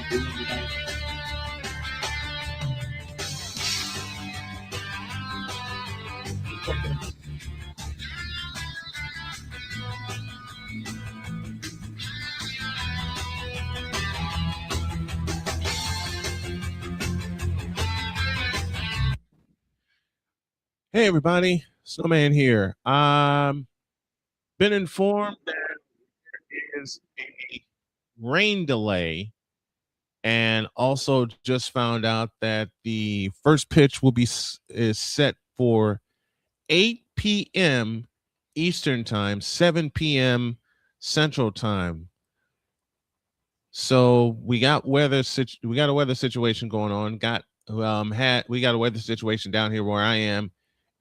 Hey everybody, Snowman here. Been informed that there is a rain delay, and also just found out that the first pitch is set for 8 p.m. Eastern time, 7 p.m. Central time. So we got we got a weather situation going on. We got a weather situation down here where I am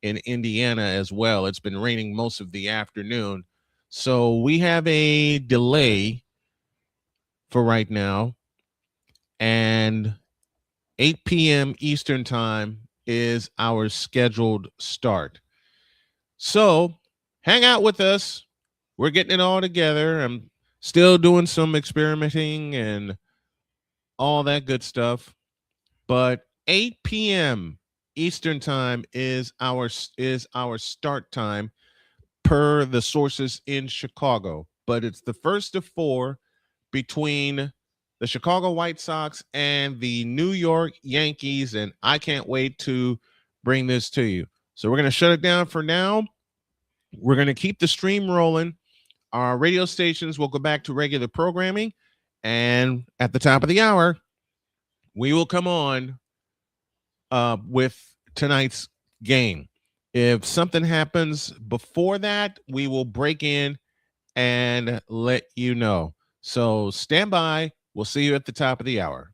in Indiana as well. It's been raining most of the afternoon. So we have a delay for right now, and 8 p.m. Eastern time is our scheduled start. So hang out with us. We're getting it all together. I'm still doing some experimenting and all that good stuff. But 8 p.m. Eastern time is our start time per the sources in Chicago. But it's the first of four between the Chicago White Sox and the New York Yankees, and I can't wait to bring this to you. So we're going to shut it down for now. We're going to keep the stream rolling. Our radio stations will go back to regular programming, and at the top of the hour, we will come on with tonight's game. If something happens before that, we will break in and let you know. So stand by. We'll see you at the top of the hour.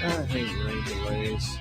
I hate rain delays.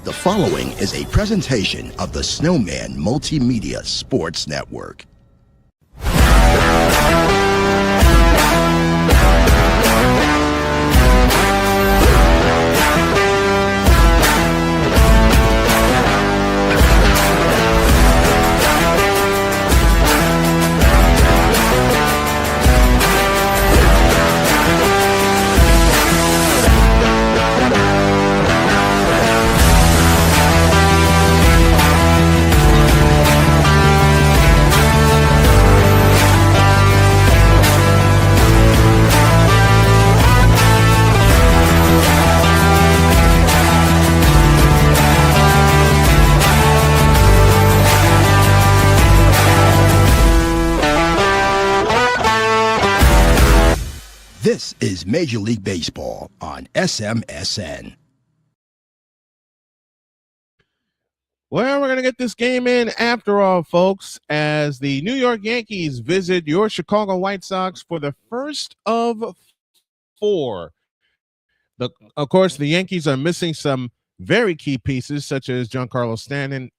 The following is a presentation of the Snowman Multimedia Sports Network. This is Major League Baseball on SMSN. Well, we're going to get this game in after all, folks, as the New York Yankees visit your Chicago White Sox for the first of four. Of course, the Yankees are missing some very key pieces, such as Giancarlo Stanton,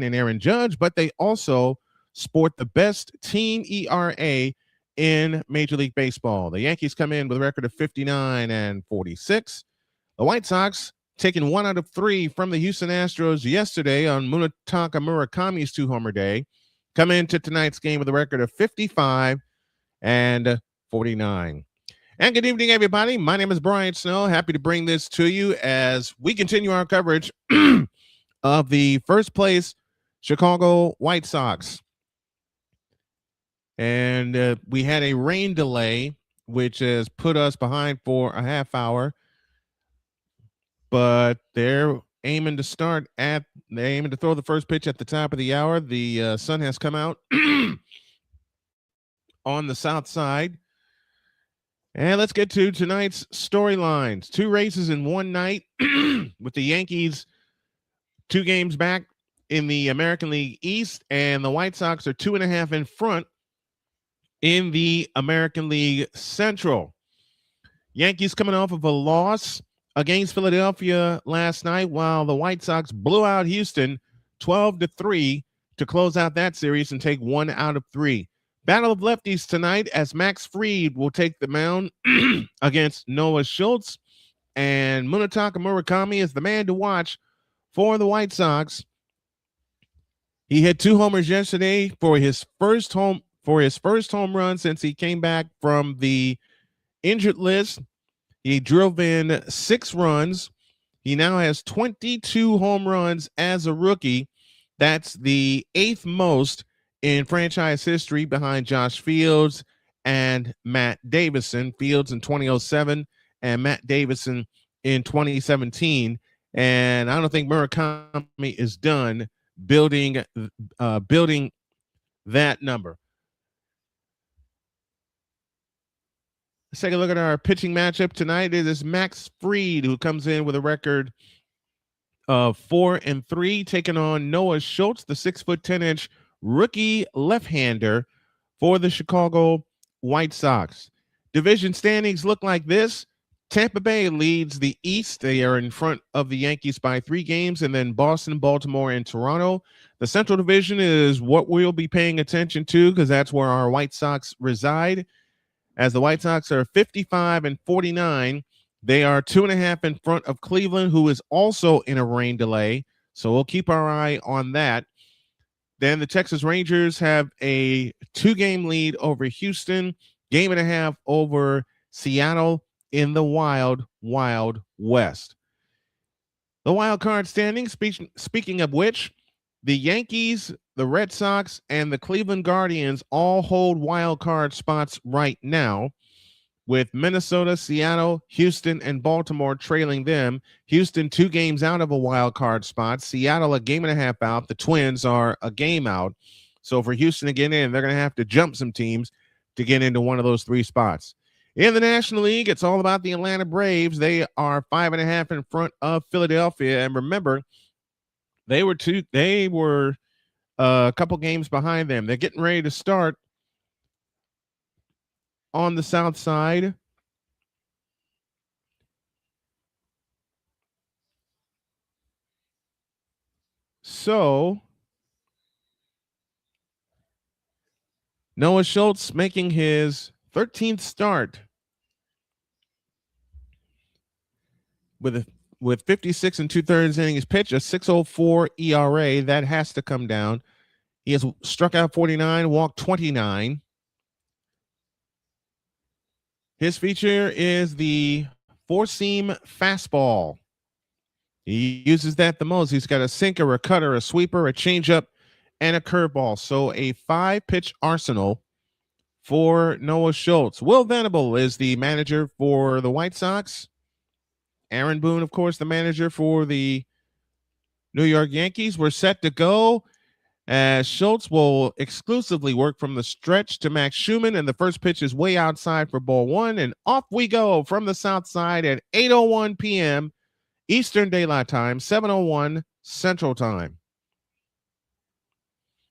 and Aaron Judge, but they also sport the best team ERA in Major League Baseball. The Yankees come in with a record of 59 and 46. The White Sox taking 1 out of 3 from the Houston Astros yesterday on Munetaka Murakami's 2-homer day, come into tonight's game with a record of 55 and 49. And good evening, everybody. My name is Brian Snow. Happy to bring this to you as we continue our coverage of the first place Chicago White Sox. And we had a rain delay, which has put us behind for a half hour. But they're aiming to throw the first pitch at the top of the hour. The sun has come out on the south side. And let's get to tonight's storylines. 2 races in one night with the Yankees 2 games back in the American League East, and the White Sox are 2.5 in front in the American League Central. Yankees coming off of a loss against Philadelphia last night, while the White Sox blew out Houston 12-3 to close out that series and take 1 out of 3. Battle of lefties tonight as Max Fried will take the mound against Noah Schultz, and Munetaka Murakami is the man to watch for the White Sox. He hit 2 homers yesterday for his first home run since he came back from the injured list. He drove in 6 runs. He now has 22 home runs as a rookie. That's the 8th most in franchise history, behind Josh Fields and Matt Davison. Fields in 2007 and Matt Davison in 2017. And I don't think Murakami is done building that number. Let's take a look at our pitching matchup tonight. It is Max Fried, who comes in with a record of 4-3, taking on Noah Schultz, the 6'10" rookie left-hander for the Chicago White Sox. Division standings look like this. Tampa Bay leads the East. They are in front of the Yankees by 3 games, and then Boston, Baltimore, and Toronto. The Central Division is what we'll be paying attention to because that's where our White Sox reside. As the White Sox are 55 and 49, they are 2.5 in front of Cleveland, who is also in a rain delay. So we'll keep our eye on that. Then the Texas Rangers have a 2-game lead over Houston, 1.5 over Seattle in the Wild West. The wild card standing, speaking of which, the Yankees, the Red Sox, and the Cleveland Guardians all hold wild card spots right now, with Minnesota, Seattle, Houston, and Baltimore trailing them. Houston 2 games out of a wild card spot. Seattle a 1.5 games out. The Twins are a game out. So for Houston to get in, they're going to have to jump some teams to get into one of those 3 spots. In the National League, it's all about the Atlanta Braves. They are 5.5 in front of Philadelphia. And remember, they were a couple games behind them. They're getting ready to start on the south side. So Noah Schultz making his 13th start with 56 and 2/3 innings pitched, a 6.04 ERA. That has to come down. He has struck out 49, walked 29. His feature is the four-seam fastball. He uses that the most. He's got a sinker, a cutter, a sweeper, a changeup, and a curveball. So a 5-pitch arsenal for Noah Schultz. Will Venable is the manager for the White Sox. Aaron Boone, of course, the manager for the New York Yankees. We're set to go as Schultz will exclusively work from the stretch to Max Schumann, and the first pitch is way outside for ball one, and off we go from the south side at 8:01 p.m. Eastern Daylight Time, 7:01 Central Time.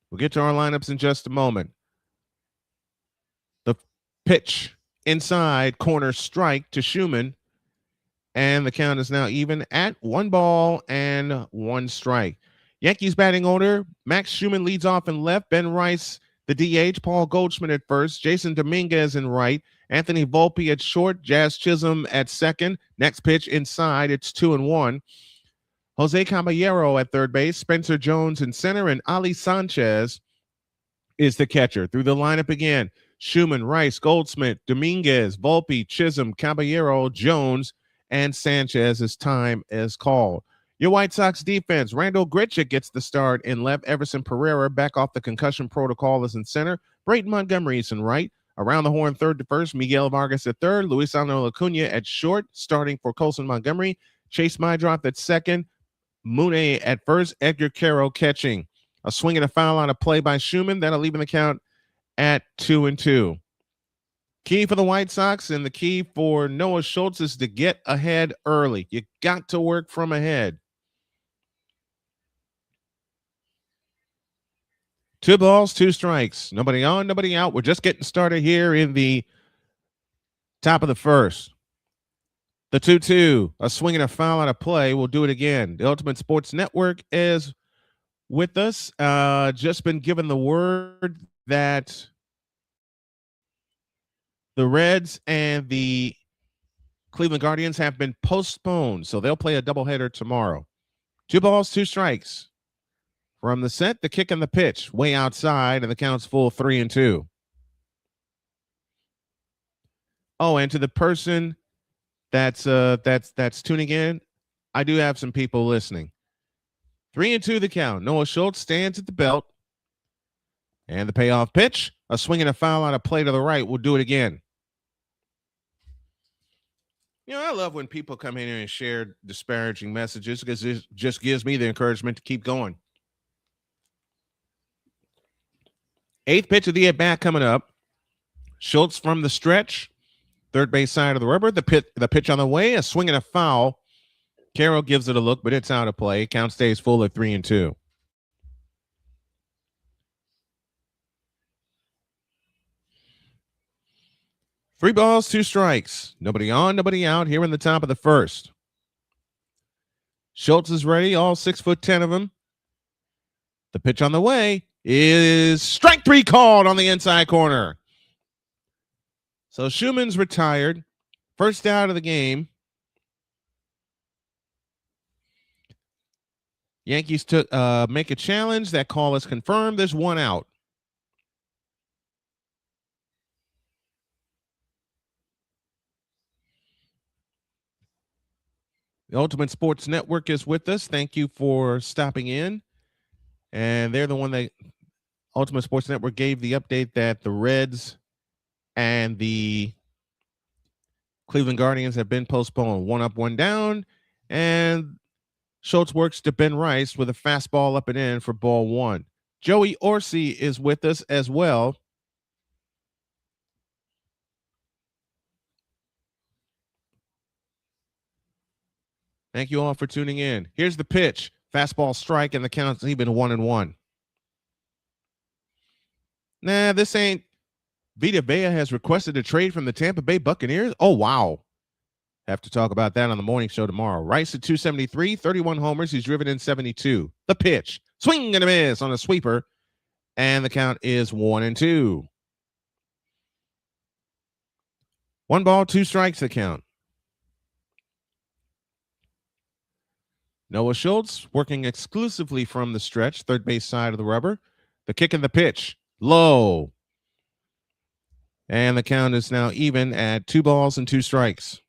We'll get to our lineups in just a moment. The pitch inside, corner strike to Schumann, and the count is now even at 1-1 strike. Yankees batting order, Max Schumann leads off in left, Ben Rice, the DH, Paul Goldschmidt at first, Jason Dominguez in right, Anthony Volpe at short, Jazz Chisholm at second. Next pitch inside, it's 2-1. Jose Caballero at third base, Spencer Jones in center, and Ali Sanchez is the catcher. Through the lineup again, Schumann, Rice, Goldschmidt, Dominguez, Volpe, Chisholm, Caballero, Jones, and Sanchez as time is called. Your White Sox defense, Randall Grichuk gets the start in left. Everson Pereira back off the concussion protocol is in center. Brayton Montgomery is in right. Around the horn, third to first, Miguel Vargas at third. Luisano Acuna at short, starting for Colson Montgomery. Chase Mydroth at second. Mune at first. Edgar Caro catching. A swing and a foul on a play by Schumann. That'll even the count at 2-2. Key for the White Sox and the key for Noah Schultz is to get ahead early. You got to work from ahead. 2 balls, 2 strikes. Nobody on, nobody out. We're just getting started here in the top of the first. The 2-2, a swing and a foul on a play. We'll do it again. The Ultimate Sports Network is with us. Just been given the word that the Reds and the Cleveland Guardians have been postponed, so they'll play a doubleheader tomorrow. 2 balls, 2 strikes. From the set, the kick and the pitch, way outside, and the count's full 3-2. Oh, and to the person that's tuning in, I do have some people listening. 3-2 the count. Noah Schultz stands at the belt. And the payoff pitch, a swing and a foul on a play to the right. We'll do it again. You know, I love when people come in here and share disparaging messages because it just gives me the encouragement to keep going. 8th pitch of the at-bat coming up. Schultz from the stretch. Third base side of the rubber. The pitch on the way. A swing and a foul. Carroll gives it a look, but it's out of play. Count stays full at 3-2. Three balls, 2 strikes. Nobody on, nobody out here in the top of the first. Schultz is ready, all 6'10" of him. The pitch on the way is strike 3 called on the inside corner. So Schumann's retired. First out of the game. Yankees make a challenge. That call is confirmed. There's 1 out. The Ultimate Sports Network is with us. Thank you for stopping in. And they're the one that Ultimate Sports Network gave the update that the Reds and the Cleveland Guardians have been postponed. 1 up, 1 down. And Schultz works to Ben Rice with a fastball up and in for ball 1. Joey Orsi is with us as well. Thank you all for tuning in. Here's the pitch. Fastball strike, and the count's even 1-1. Nah, this ain't. Vita Vea has requested a trade from the Tampa Bay Buccaneers. Oh, wow. Have to talk about that on the morning show tomorrow. Rice at 273, 31 homers. He's driven in 72. The pitch. Swing and a miss on a sweeper. And the count is 1-2. 1 ball, 2 strikes the count. Noah Schultz working exclusively from the stretch, third base side of the rubber. The kick and the pitch. Low. And the count is now even at 2 balls and 2 strikes.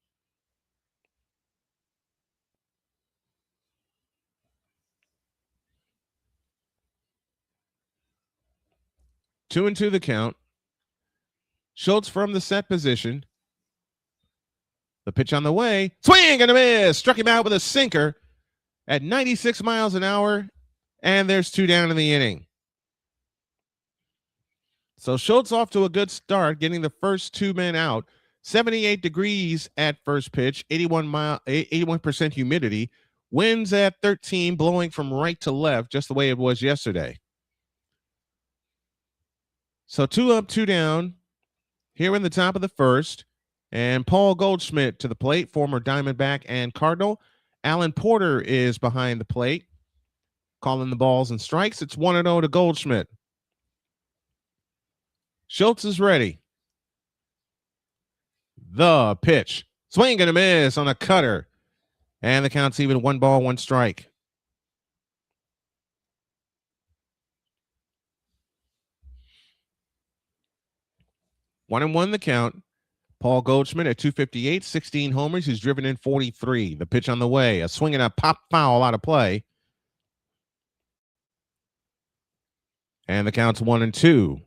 Two and two the count. Schultz from the set position. The pitch on the way. Swing and a miss. Struck him out with a sinker at 96 miles an hour. And there's 2 down in the inning. So Schultz off to a good start, getting the first 2 men out. 78 degrees at first pitch, 81% humidity. Winds at 13, blowing from right to left, just the way it was yesterday. So 2 up, 2 down here in the top of the first. And Paul Goldschmidt to the plate, former Diamondback and Cardinal. Alan Porter is behind the plate, calling the balls and strikes. It's 1-0 to Goldschmidt. Schultz is ready. The pitch. Swing and a miss on a cutter. And the count's even 1 ball, 1 strike. One and one the count. Paul Goldschmidt at 258, 16 homers. He's driven in 43. The pitch on the way. A swing and a pop foul out of play. And the count's 1-2.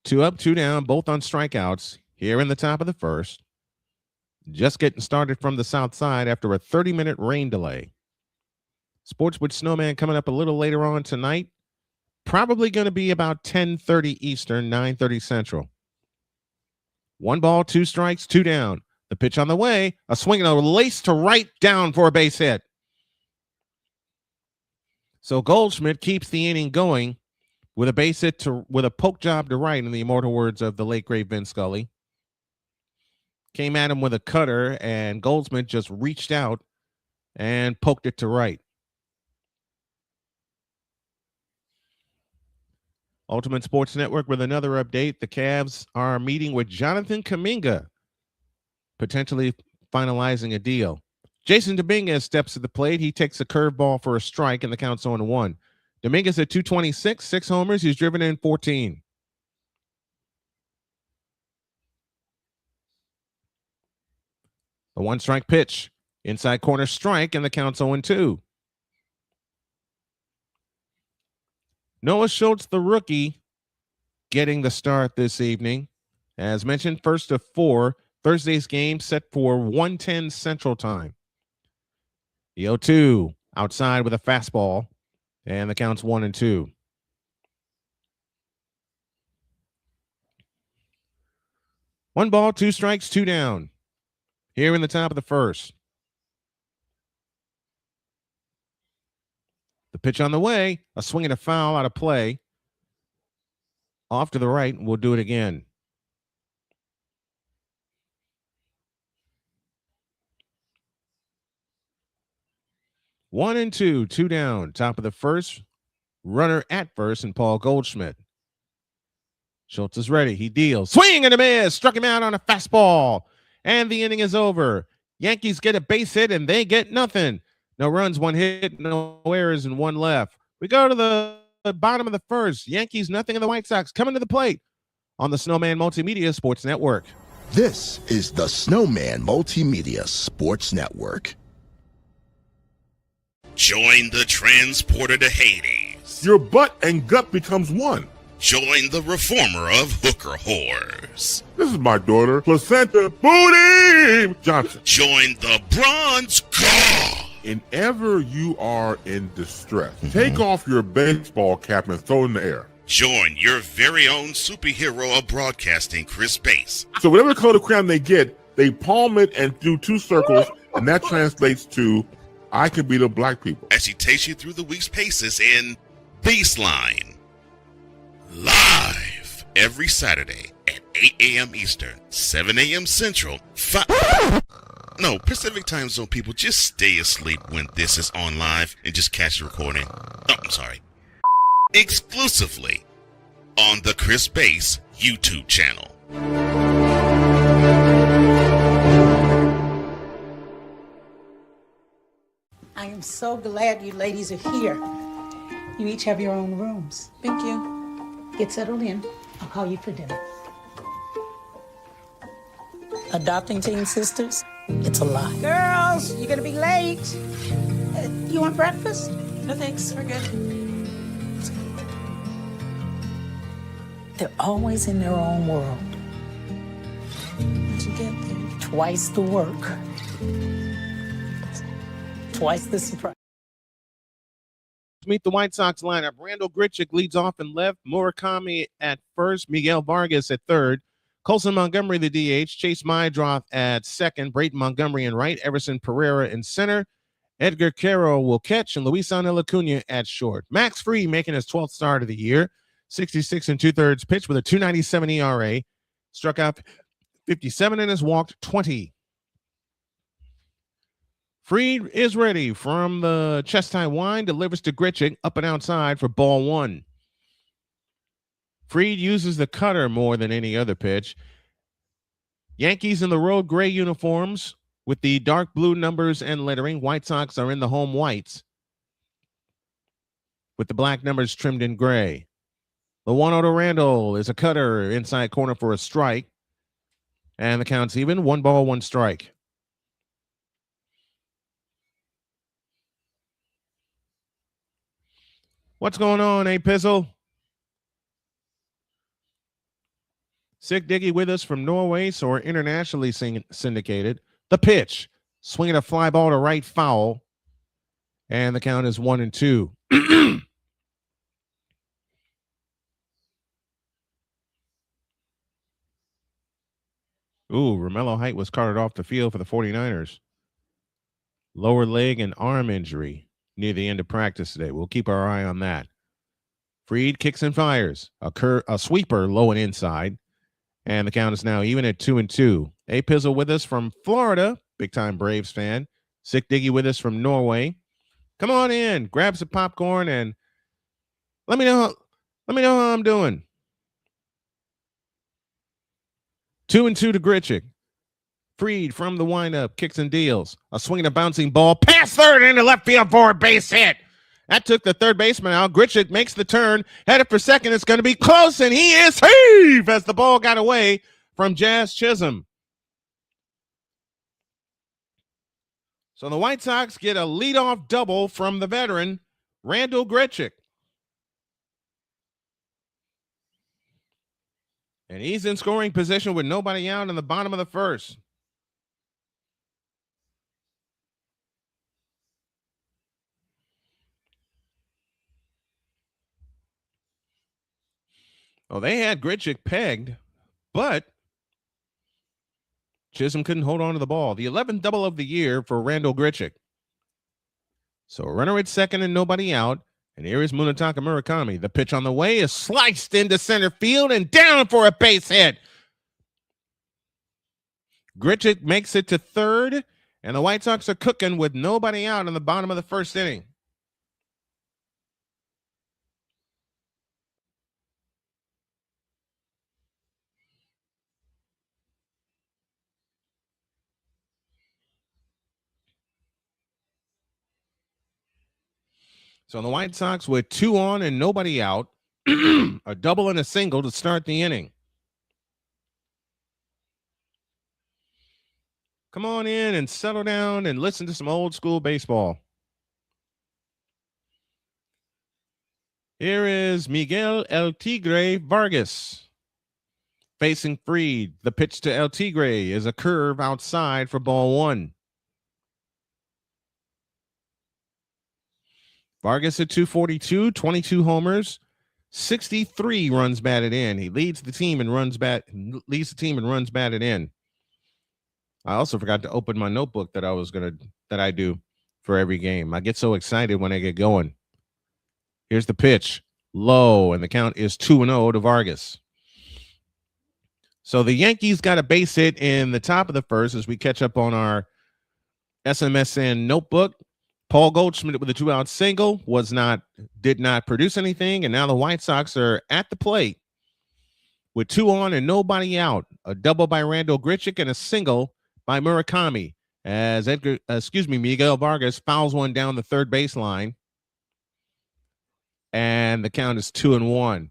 2 up, 2 down, both on strikeouts here in the top of the first. Just getting started from the south side after a 30-minute rain delay. Sports with Snowman coming up a little later on tonight. Probably going to be about 10:30 Eastern, 9:30 Central. 1 ball, 2 strikes, 2 down. The pitch on the way. A swing and a lace to right, down for a base hit. So Goldschmidt keeps the inning going with a base hit with a poke job to right, in the immortal words of the late great Vin Scully. Came at him with a cutter, and Goldschmidt just reached out and poked it to right. Ultimate Sports Network with another update. The Cavs are meeting with Jonathan Kuminga, potentially finalizing a deal. Jason Dominguez steps to the plate. He takes a curveball for a strike, and the count's 0-1. Dominguez at 226, 6 homers. He's driven in 14. A 1-strike pitch. Inside corner strike, and the count's 0-2. Noah Schultz, the rookie, getting the start this evening. As mentioned, first of 4. Thursday's game set for 1:10 Central Time. The 0-2 outside with a fastball, and the count's 1-2. One ball, 2 strikes, 2 down. Here in the top of the first. The pitch on the way, a swing and a foul out of play. Off to the right, we'll do it again. One and two down. Top of the first, runner at first, and Paul Goldschmidt. Schultz is ready. He deals. Swing and a miss. Struck him out on a fastball. And the inning is over. Yankees get a base hit, and they get nothing. No runs, 1 hit, no errors, and 1 left. We go to the bottom of the first. Yankees nothing, and the White Sox coming to the plate on the Snowman Multimedia Sports Network. This is the Snowman Multimedia Sports Network. Join the transporter to Hades. Your butt and gut becomes one. Join the reformer of hooker whores. This is my daughter, Placenta Booty Johnson. Join the bronze god. Whenever you are in distress, take off your baseball cap and throw it in the air. Join your very own superhero of broadcasting, Chris Bass. So whatever color crown they get, they palm it and do 2 circles, and that translates to, I can beat up black people. As he takes you through the week's paces in Baseline. Live every Saturday at 8 a.m. Eastern, 7 a.m. Central, No, Pacific Time Zone people, just stay asleep when this is on live and just catch the recording. Oh, I'm sorry. Exclusively on the Chris Base YouTube channel. I am so glad you ladies are here. You each have your own rooms. Thank you. Get settled in. I'll call you for dinner. Adopting twin sisters? It's a lot. Girls, you're gonna be late. You want breakfast? No thanks, we're good. They're always in their own world. What'd you get there? Twice the work. Twice the surprise. Meet the White Sox lineup. Randall Grichuk leads off in left. Murakami at first. Miguel Vargas at third. Colson Montgomery, the DH. Chase Mydroth at second. Brayton Montgomery in right. Everson Pereira in center. Edgar Carroll will catch. And Luis Angel Acuna at short. Max Fried making his 12th start of the year. 66 2/3 pitch with a 2.97 ERA. Struck out 57 and has walked 20. Fried is ready from the chest high wind, delivers to Grichuk up and outside for ball one. Fried uses the cutter more than any other pitch. Yankees in the road gray uniforms with the dark blue numbers and lettering. White Sox are in the home whites with the black numbers trimmed in gray. The 1-0 to Randall is a cutter inside corner for a strike. And the count's even. 1 ball, 1 strike. What's going on, Pizzle? Sick Diggy with us from Norway, so we're internationally syndicated. The pitch. Swinging a fly ball to right foul. And the count is 1-2. Ooh, Romello Height was carted off the field for the 49ers. Lower leg and arm injury near the end of practice today. We'll keep our eye on that. Fried kicks and fires. A sweeper low and inside. And the count is now even at 2-2. Pizzle with us from Florida. Big-time Braves fan. Sick Diggy with us from Norway. Come on in. Grab some popcorn and let me know how I'm doing. 2-2 to Grichuk. Fried from the windup, kicks and deals. A swing and a bouncing ball. Past third into left field for a base hit. That took the third baseman out. Grichuk makes the turn. Headed for second. It's going to be close, and he is safe as the ball got away from Jazz Chisholm. So the White Sox get a leadoff double from the veteran, Randall Grichuk. And he's in scoring position with nobody out in the bottom of the first. Well, they had Grichuk pegged, but Chisholm couldn't hold on to the ball. The 11th double of the year for Randall Grichuk. So a runner at second and nobody out. And here is Munetaka Murakami. The pitch on the way is sliced into center field and down for a base hit. Grichuk makes it to third, and the White Sox are cooking with nobody out in the bottom of the first inning. So the White Sox with 2 on and nobody out, a double and a single to start the inning. Come on in and settle down and listen to some old school baseball. Here is Miguel El Tigre Vargas facing Fried. The pitch to El Tigre is a curve outside for ball one. Vargas at 242, 22 homers, 63 runs batted in. He leads the team and runs batted in. I also forgot to open my notebook that I do for every game. I get so excited when I get going. Here's the pitch, low, and the count is 2-0 to Vargas. So the Yankees got a base hit in the top of the first as we catch up on our SMSN notebook. Paul Goldschmidt with a 2-out single did not produce anything, and now the White Sox are at the plate with 2 on and nobody out. A double by Randall Grichuk and a single by Murakami as Miguel Vargas fouls one down the third baseline, and the count is 2-1.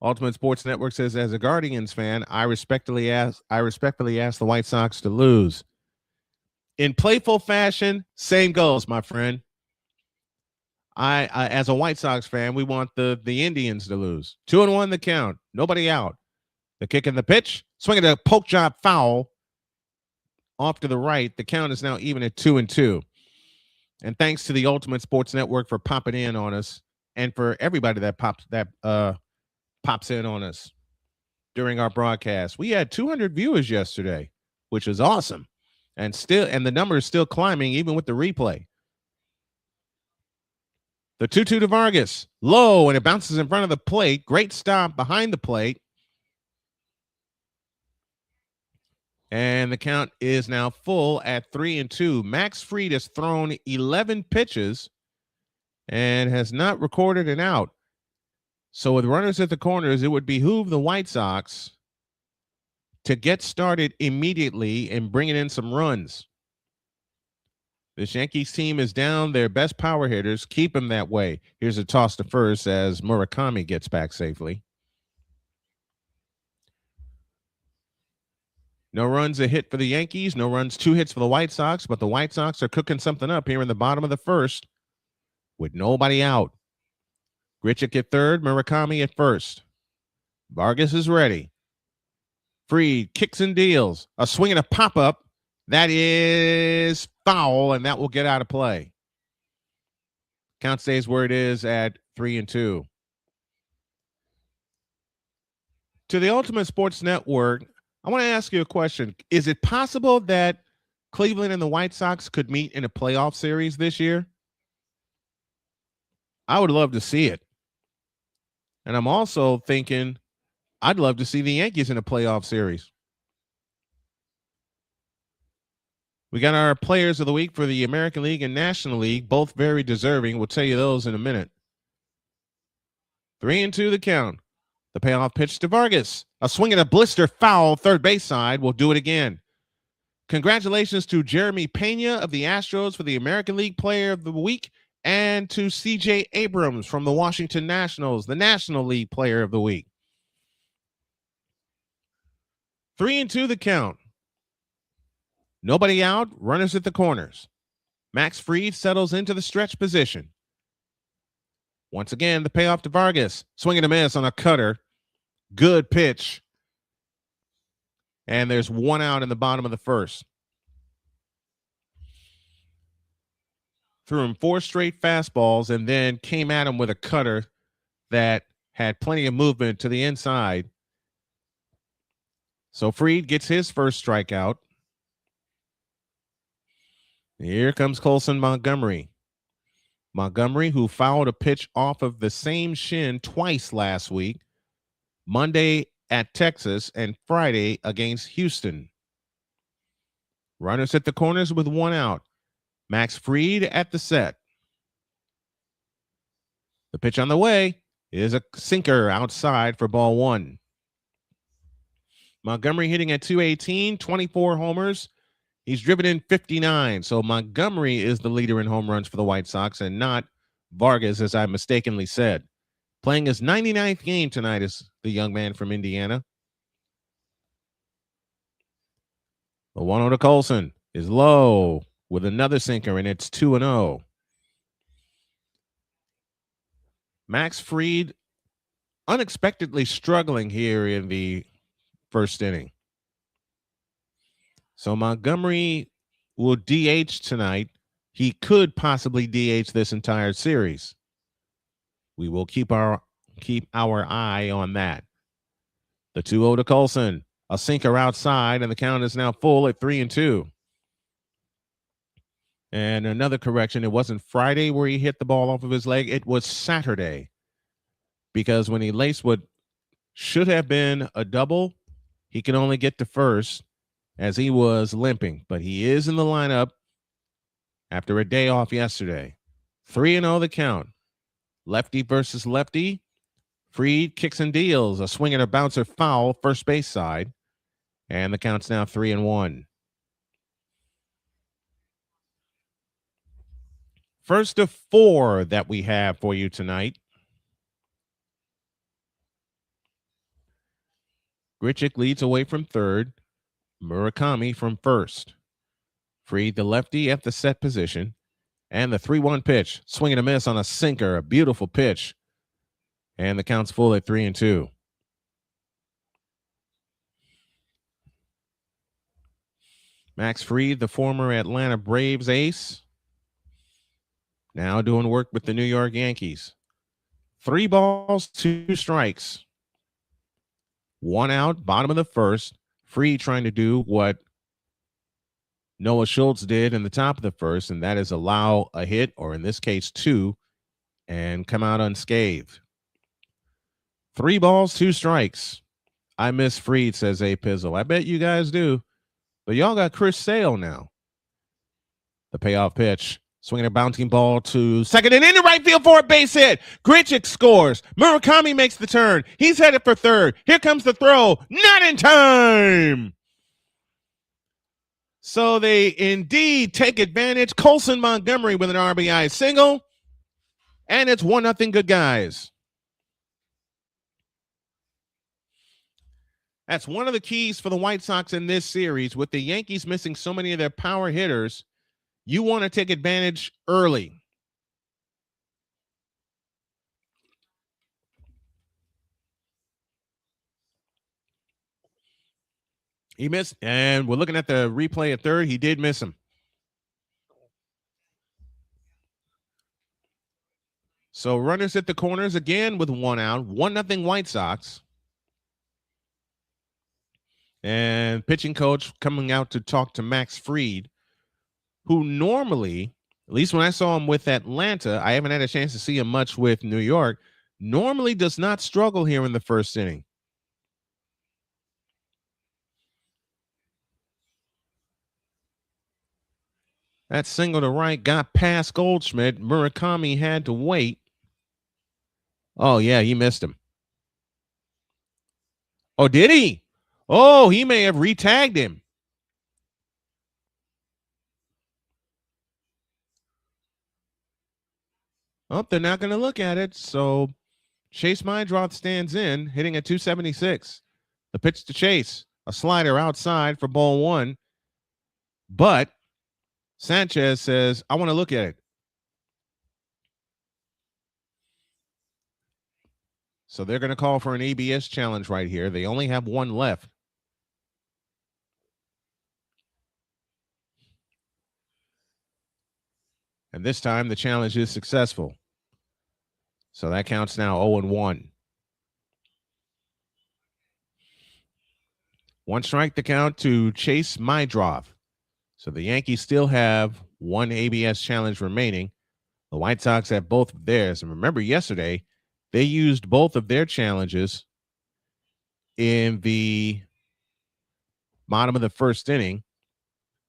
Ultimate Sports Network says, as a Guardians fan, I respectfully ask the White Sox to lose. In playful fashion, same goes, my friend. I as a White Sox fan, we want the Indians to lose. 2-1 the count. Nobody out. The kick and the pitch. Swinging a poke job foul off to the right. The count is now even at 2-2. And thanks to the Ultimate Sports Network for popping in on us, and for everybody that pops in on us during our broadcast. We had 200 viewers yesterday, which is awesome. And the number is still climbing even with the replay. The 2-2 to Vargas. Low, and it bounces in front of the plate. Great stop behind the plate. And the count is now full at 3-2. Max Fried has thrown 11 pitches and has not recorded an out. So with runners at the corners, it would behoove the White Sox to get started immediately and bringing in some runs. This Yankees team is down their best power hitters. Keep them that way. Here's a toss to first as Murakami gets back safely. No runs, a hit for the Yankees. No runs, 2 hits for the White Sox. But the White Sox are cooking something up here in the bottom of the first with nobody out. Grichuk at third, Murakami at first. Vargas is ready. Fried kicks and deals. A swing and a pop-up. That is foul, and that will get out of play. Count stays where it is at 3-2. To the Ultimate Sports Network, I want to ask you a question. Is it possible that Cleveland and the White Sox could meet in a playoff series this year? I would love to see it. And I'm also thinking I'd love to see the Yankees in a playoff series. We got our players of the week for the American League and National League, both very deserving. We'll tell you those in a minute. 3-2 the count. The payoff pitch to Vargas. A swing and a blister foul, third base side. We'll do it again. Congratulations to Jeremy Pena of the Astros for the American League Player of the Week, and to C.J. Abrams from the Washington Nationals, the National League Player of the Week. 3-2 the count. Nobody out, runners at the corners. Max Fried settles into the stretch position. Once again, the payoff to Vargas. Swing and a miss on a cutter. Good pitch. And there's 1 out in the bottom of the first. Threw him 4 straight fastballs and then came at him with a cutter that had plenty of movement to the inside. So Fried gets his first strikeout. Here comes Colson Montgomery. Montgomery, who fouled a pitch off of the same shin twice last week, Monday at Texas and Friday against Houston. Runners at the corners with 1 out. Max Fried at the set. The pitch on the way is a sinker outside for ball 1. Montgomery hitting at 218, 24 homers. He's driven in 59. So Montgomery is the leader in home runs for the White Sox and not Vargas, as I mistakenly said. Playing his 99th game tonight is the young man from Indiana. The 1-0 to Colson is low with another sinker, and it's 2-0. Max Fried unexpectedly struggling here in the first inning. So Montgomery will DH tonight. He could possibly DH this entire series. We will keep our eye on that. The 2-0 to Colson. A sinker outside, and the count is now full at 3-2. And another correction, it wasn't Friday where he hit the ball off of his leg. It was Saturday. Because when he laced what should have been a double, He can only get to first as he was limping, but he is in the lineup after a day off yesterday. 3-0 the count. Lefty versus lefty. Fried kicks and deals. A swing and a bouncer foul, first base side. And the count's now 3-1. First of 4 that we have for you tonight. Grichuk leads away from third. Murakami from first. Fried, the lefty, at the set position. And the 3-1 pitch. Swing and a miss on a sinker. A beautiful pitch. And the count's full at 3-2. Max Fried, the former Atlanta Braves ace, now doing work with the New York Yankees. 3 balls, 2 strikes. 1 out, bottom of the first. Fried trying to do what Noah Schultz did in the top of the first, and that is allow a hit, or in this case 2, and come out unscathed. 3 balls, 2 strikes. I miss Fried, says A. Pizzle. I bet you guys do. But y'all got Chris Sale now. The payoff pitch. Swinging a bouncing ball to second and into right field for a base hit. Grichuk scores. Murakami makes the turn. He's headed for third. Here comes the throw. Not in time. So they indeed take advantage. Colson Montgomery with an RBI single. And it's 1-0 good guys. That's one of the keys for the White Sox in this series. With the Yankees missing so many of their power hitters, you want to take advantage early. He missed, and we're looking at the replay at third. He did miss him. So runners at the corners again with 1 out. 1-0 White Sox. And pitching coach coming out to talk to Max Fried, who normally, at least when I saw him with Atlanta, I haven't had a chance to see him much with New York, normally does not struggle here in the first inning. That single to right got past Goldschmidt. Murakami had to wait. Oh, yeah, he missed him. Oh, did he? Oh, he may have re-tagged him. Oh, they're not going to look at it. So Chase Meidroth stands in, hitting at 276. The pitch to Chase, a slider outside for ball 1. But Sanchez says, I want to look at it. So they're going to call for an ABS challenge right here. They only have 1 left. And this time the challenge is successful. So that counts now 0-1. 1 strike to count to Chase Meidroth. So the Yankees still have 1 ABS challenge remaining. The White Sox have both of theirs. And remember, yesterday, they used both of their challenges in the bottom of the first inning.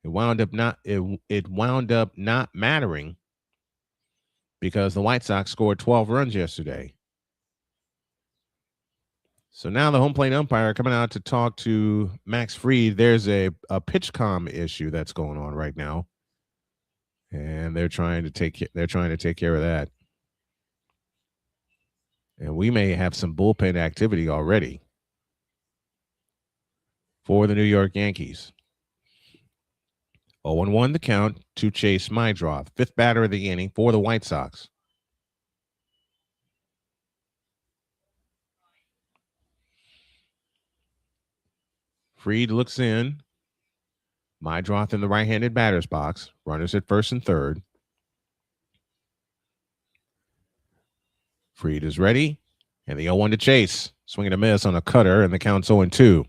It wound up not mattering because the White Sox scored 12 runs yesterday. So now the home plate umpire coming out to talk to Max Fried. There's a pitch comm issue that's going on right now, and they're trying to take care of that. And we may have some bullpen activity already for the New York Yankees. 0-1 the count to Chase Meidroth, 5th batter of the inning for the White Sox. Fried looks in. Meidroth in the right-handed batter's box. Runners at first and third. Fried is ready. And the 0-1 to Chase. Swinging a miss on a cutter, and the count's 0-2.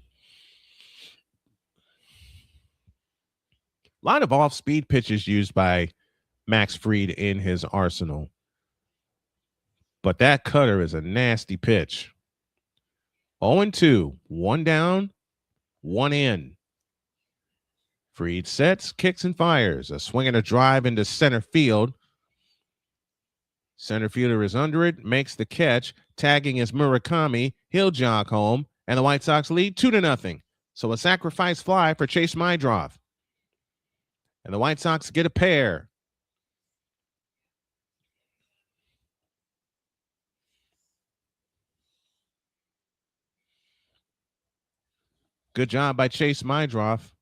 A lot of off-speed pitches used by Max Fried in his arsenal. But that cutter is a nasty pitch. 0-2. 1 down. One in. Fried sets, kicks, and fires. A swing and a drive into center field. Center fielder is under it, makes the catch. Tagging is Murakami. He'll jog home, and the White Sox lead 2-0. So a sacrifice fly for Chase Mydroth. And the White Sox get a pair. Good job by Chase Mydroth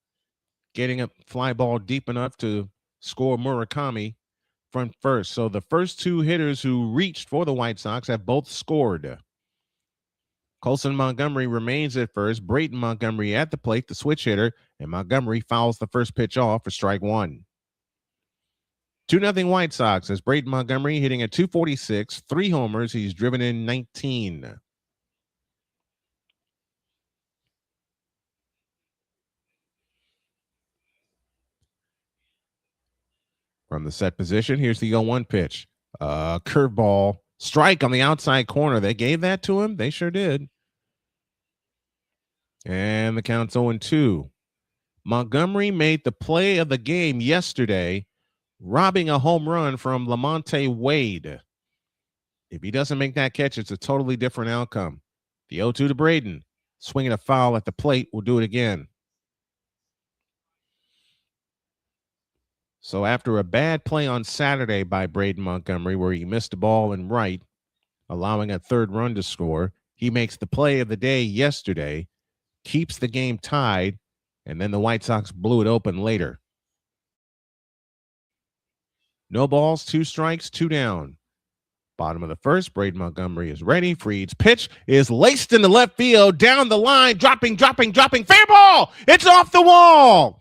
getting a fly ball deep enough to score Murakami from first. So the first two hitters who reached for the White Sox have both scored. Colson Montgomery remains at first. Brayton Montgomery at the plate, the switch hitter, and Montgomery fouls the first pitch off for strike one. 2-0 White Sox as Brayton Montgomery hitting at .246, 3 homers. He's driven in 19. From the set position, here's the 0-1 pitch. Curveball, strike on the outside corner. They gave that to him. They sure did. And the count's 0-2. Montgomery made the play of the game yesterday, robbing a home run from Lamonte Wade. If he doesn't make that catch, it's a totally different outcome. The 0-2 to Brayton. Swinging a foul at the plate. We'll do it again. So after a bad play on Saturday by Brayton Montgomery, where he missed a ball in right, allowing a third run to score, he makes the play of the day yesterday, keeps the game tied, and then the White Sox blew it open later. No balls, 2 strikes, 2 down. Bottom of the first, Brayton Montgomery is ready. Fried's pitch is laced into left field, down the line, dropping. Fair ball! It's off the wall!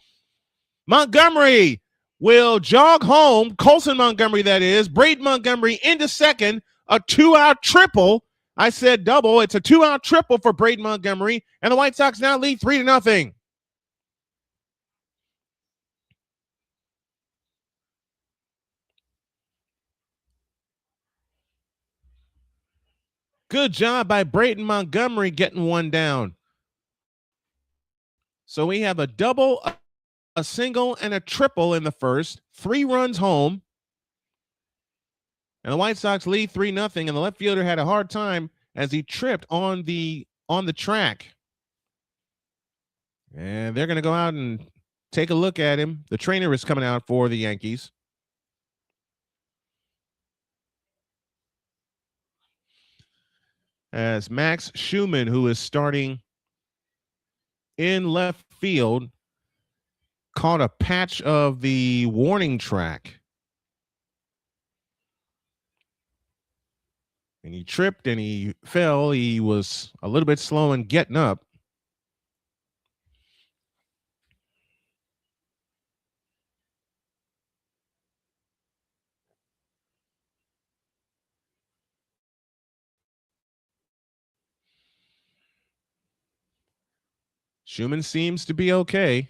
Montgomery will jog home. Colson Montgomery, that is. Brayton Montgomery into second. A 2-out triple. I said double. It's a 2-out triple for Brayton Montgomery, and the White Sox now lead 3-0. Good job by Brayton Montgomery getting one down. So we have a double, a single, and a triple in the first. 3 runs home. And the White Sox lead 3-0, and the left fielder had a hard time as he tripped on the track. And they're going to go out and take a look at him. The trainer is coming out for the Yankees. As Max Schumann, who is starting in left field, caught a patch of the warning track. And he tripped and he fell. He was a little bit slow in getting up. Schumann seems to be okay.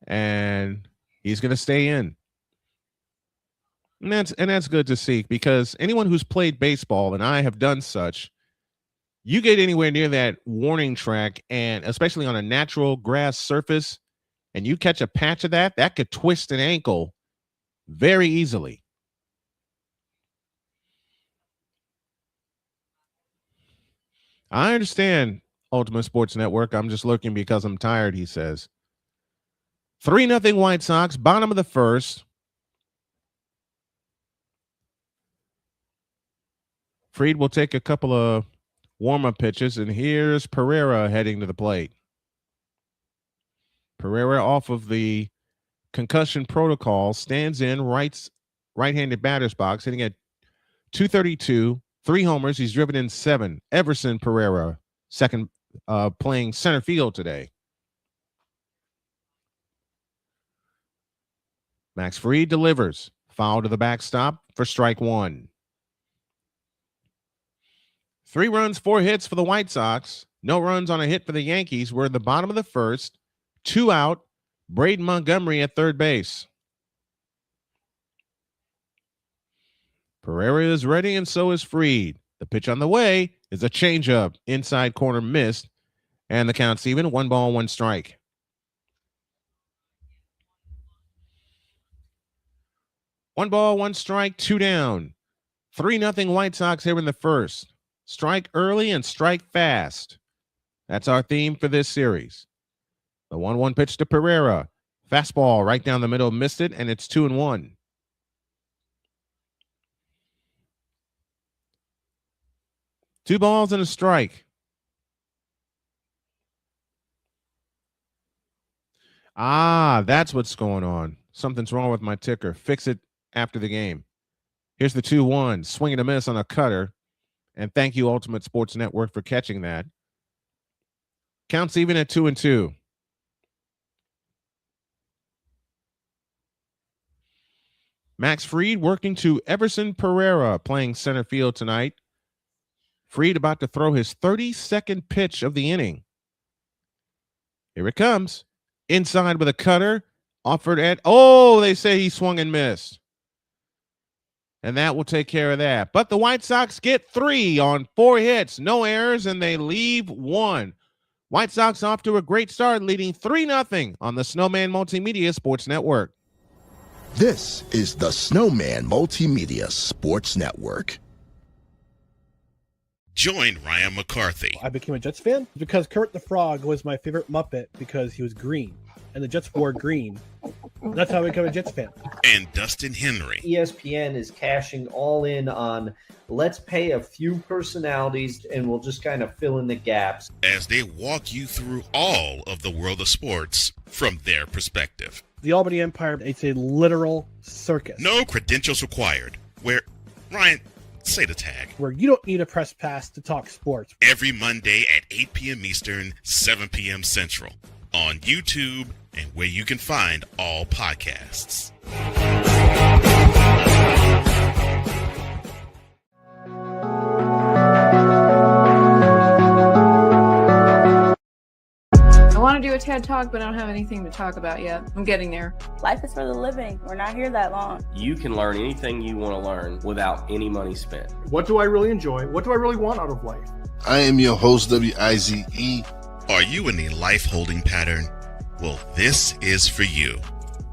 And he's going to stay in. And that's good to see, because anyone who's played baseball, and I have done such, you get anywhere near that warning track, and especially on a natural grass surface, and you catch a patch of that could twist an ankle very easily. I understand, Ultimate Sports Network. I'm just looking because I'm tired, he says. 3-0 White Sox, bottom of the first. Fried will take a couple of warm-up pitches, and here's Pereira heading to the plate. Pereira, off of the concussion protocol, stands in right-handed batter's box, hitting at .232, 3 homers. He's driven in 7. Everson Pereira, second, playing center field today. Max Fried delivers. Foul to the backstop for strike 1. 3 runs, 4 hits for the White Sox. No runs on a hit for the Yankees. We're in the bottom of the first. 2 out. Brayton Montgomery at third base. Pereira is ready, and so is Fried. The pitch on the way is a changeup. Inside corner missed. And the count's even. 1 ball, 1 strike. One ball, 1 strike, 2 down. 3-0 White Sox here in the first. Strike early and strike fast. That's our theme for this series. The 1-1 pitch to Pereira. Fastball right down the middle, missed it, and it's 2-1. Two balls and a strike. That's what's going on. Something's wrong with my ticker. Fix it after the game. Here's the 2-1. Swing and a miss on a cutter. And thank you, Ultimate Sports Network, for catching that. Counts even at 2-2. Max Fried working to Everson Pereira, playing center field tonight. Fried about to throw his 32nd pitch of the inning. Here it comes. Inside with a cutter. Offered at, they say he swung and missed. And that will take care of that. But the White Sox get 3 on 4 hits. No errors, and they leave 1. White Sox off to a great start, leading 3-0 on the Snowman Multimedia Sports Network. This is the Snowman Multimedia Sports Network. Join Ryan McCarthy I became a Jets fan because Kurt the Frog was my favorite Muppet because he was green, and the Jets wore green. That's how I became a Jets fan. and Dustin Henry ESPN is cashing all in on let's pay a few personalities and we'll just kind of fill in the gaps as they walk you through all of the world of sports from their perspective. The Albany Empire, it's a literal circus. No credentials required. Where, Ryan, say the tag. Where you don't need a press pass to talk sports. Every Monday at 8 p.m. Eastern, 7 p.m. Central. On YouTube and where you can find all podcasts. I want to do a TED Talk, but I don't have anything to talk about yet. I'm getting there. Life is for the living. We're not here that long. You can learn anything you want to learn without any money spent. What do I really enjoy? What do I really want out of life? I am your host, WIZE. Are you in a life-holding pattern? Well, this is for you.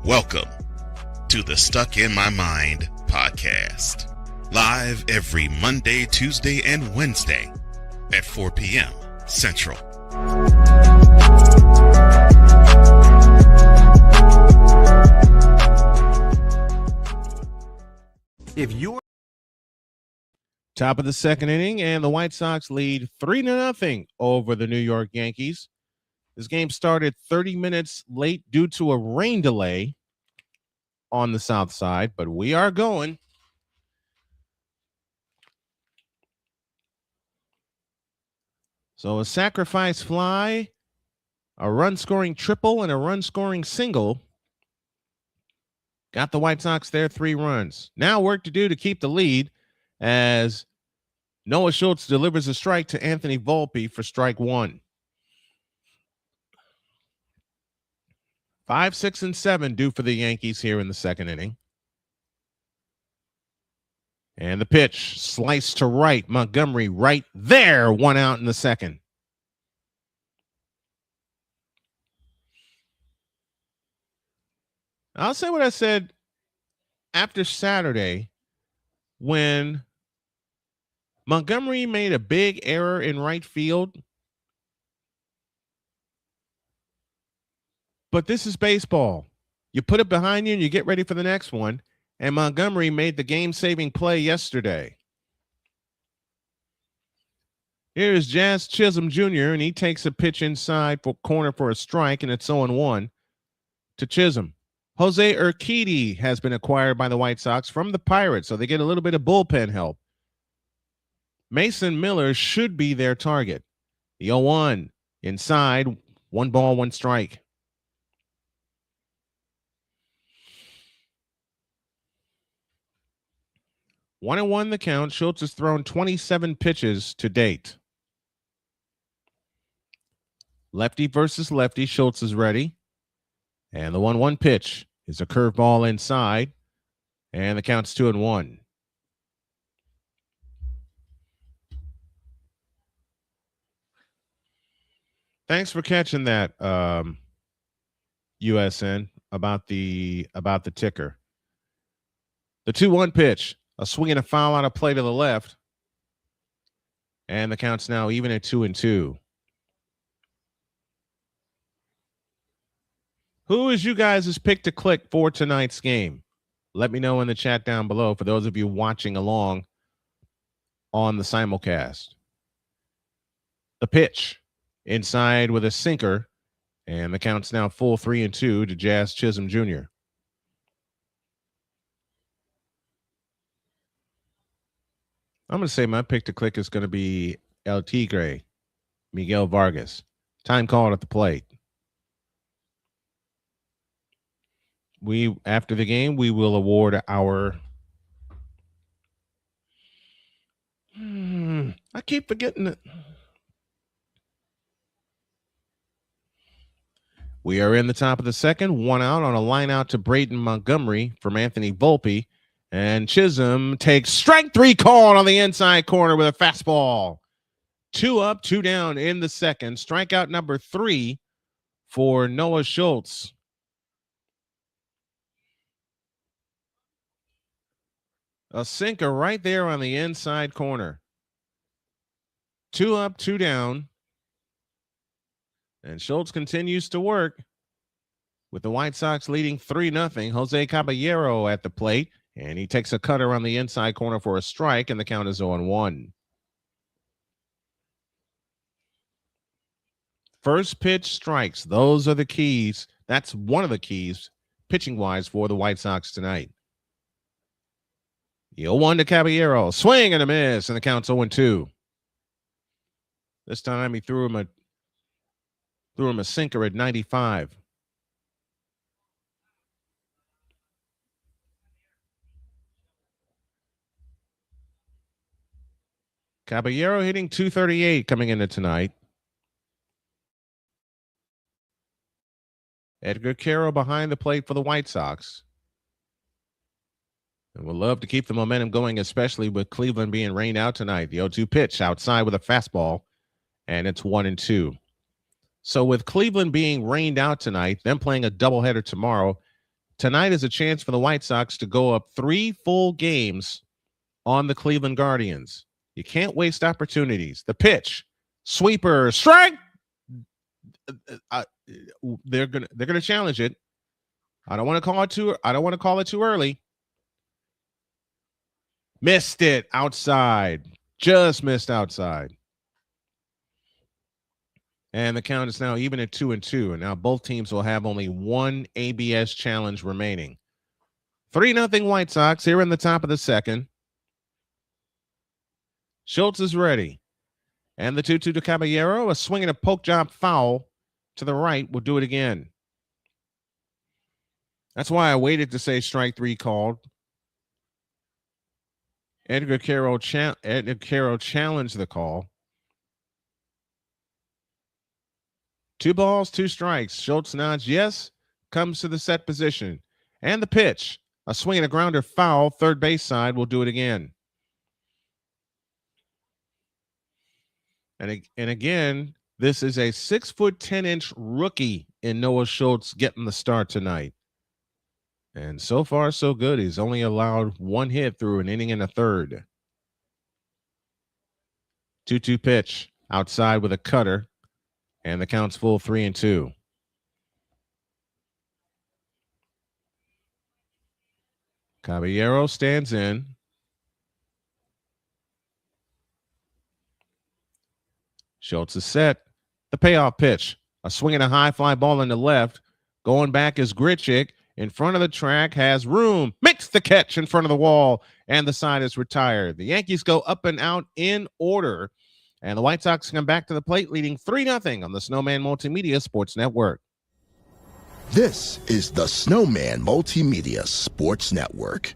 Welcome to the Stuck in My Mind podcast. Live every Monday, Tuesday, and Wednesday at 4 p.m. Central. If you're top of the second inning, and the White Sox lead 3-0 over the New York Yankees. This game started 30 minutes late due to a rain delay on the south side, but we are going. So a sacrifice fly, a run-scoring triple, and a run-scoring single got the White Sox there 3 runs. Now work to do to keep the lead as Noah Schultz delivers a strike to Anthony Volpe for strike 1. 5, 6, and 7 due for the Yankees here in the second inning. And the pitch, sliced to right. Montgomery right there, 1 out in the second. I'll say what I said after Saturday when Montgomery made a big error in right field. But this is baseball. You put it behind you and you get ready for the next one. And Montgomery made the game-saving play yesterday. Here's Jazz Chisholm Jr., and he takes a pitch inside for corner for a strike, and it's 0-1 to Chisholm. Jose Urquidy has been acquired by the White Sox from the Pirates, so they get a little bit of bullpen help. Mason Miller should be their target. The 0-1 inside, 1 ball, 1 strike. One and 1 the count. Schultz has thrown 27 pitches to date. Lefty versus lefty. Schultz is ready. And the 1-1 pitch is a curveball inside. And the count's 2-1. Thanks for catching that, USN, about the ticker. The 2-1 pitch, a swing and a foul on a play to the left, and the count's now even at 2-2. Who is you guys' pick to click for tonight's game? Let me know in the chat down below for those of you watching along on the simulcast. The pitch inside with a sinker, and the count's now full 3-2 to Jazz Chisholm Jr. I'm going to say my pick to click is going to be El Tigre, Miguel Vargas. Time called at the plate. After the game, we will award our I keep forgetting it. We are in the top of the second, 1 out on a line out to Braden Montgomery from Anthony Volpe. And Chisholm takes strike 3 call on the inside corner with a fastball. 2 up, 2 down in the second. Strikeout number 3 for Noah Schultz. A sinker right there on the inside corner. 2 up, 2 down. And Schultz continues to work with the White Sox leading 3-0. Jose Caballero at the plate, and he takes a cutter on the inside corner for a strike, and the count is 0-1. First pitch strikes. Those are the keys. That's one of the keys, pitching-wise, for the White Sox tonight. 0-1 to Caballero. Swing and a miss, and the count's 0-2. This time he threw him a sinker at 95. Caballero hitting .238 coming into tonight. Edgar Quero behind the plate for the White Sox. And we'll love to keep the momentum going, especially with Cleveland being rained out tonight. The 0-2 pitch outside with a fastball, and it's 1-2. So with Cleveland being rained out tonight, them playing a doubleheader tomorrow, tonight is a chance for the White Sox to go up 3 full games on the Cleveland Guardians. You can't waste opportunities. The pitch, sweeper, strike. They're gonna challenge it. I don't want to call it too early. Missed it outside. Just missed outside. And the count is now even at 2-2. And now both teams will have only one ABS challenge remaining. 3-0 White Sox here in the top of the second. Schultz is ready. And the 2-2 to Caballero. A swing and a poke job foul to the right will do it again. That's why I waited to say strike 3 called. Edgar Quero challenged the call. 2 balls, 2 strikes. Schultz nods yes, comes to the set position. And the pitch. A swing and a grounder foul. Third base side will do it again. And again, this is a 6'10" rookie in Noah Schultz getting the start tonight. And so far, so good. He's only allowed 1 hit through an inning and a third. 2-2 pitch outside with a cutter. And the count's full 3-2. Caballero stands in. Schultz is set. The payoff pitch. A swing and a high fly ball in the left. Going back is Grichuk. In front of the track, has room. Makes the catch in front of the wall. And the side is retired. The Yankees go up and out in order. And the White Sox come back to the plate, leading 3-0 on the Snowman Multimedia Sports Network. This is the Snowman Multimedia Sports Network.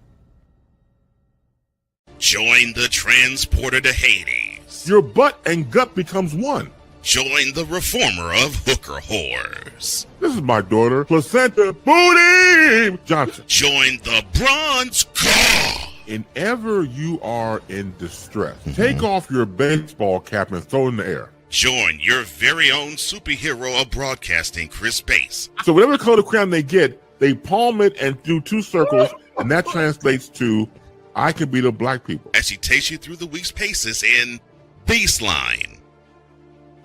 Join the transporter to Hades. Your butt and gut becomes one. Join the reformer of hooker whores. This is my daughter, Placenta Booty Johnson. Join the bronze car. Whenever you are in distress, take off your baseball cap and throw it in the air. Join your very own superhero of broadcasting, Chris Bass. So whatever color crayon they get, they palm it and do two circles, and that translates to I can be the black people. As she takes you through the week's paces in Baseline.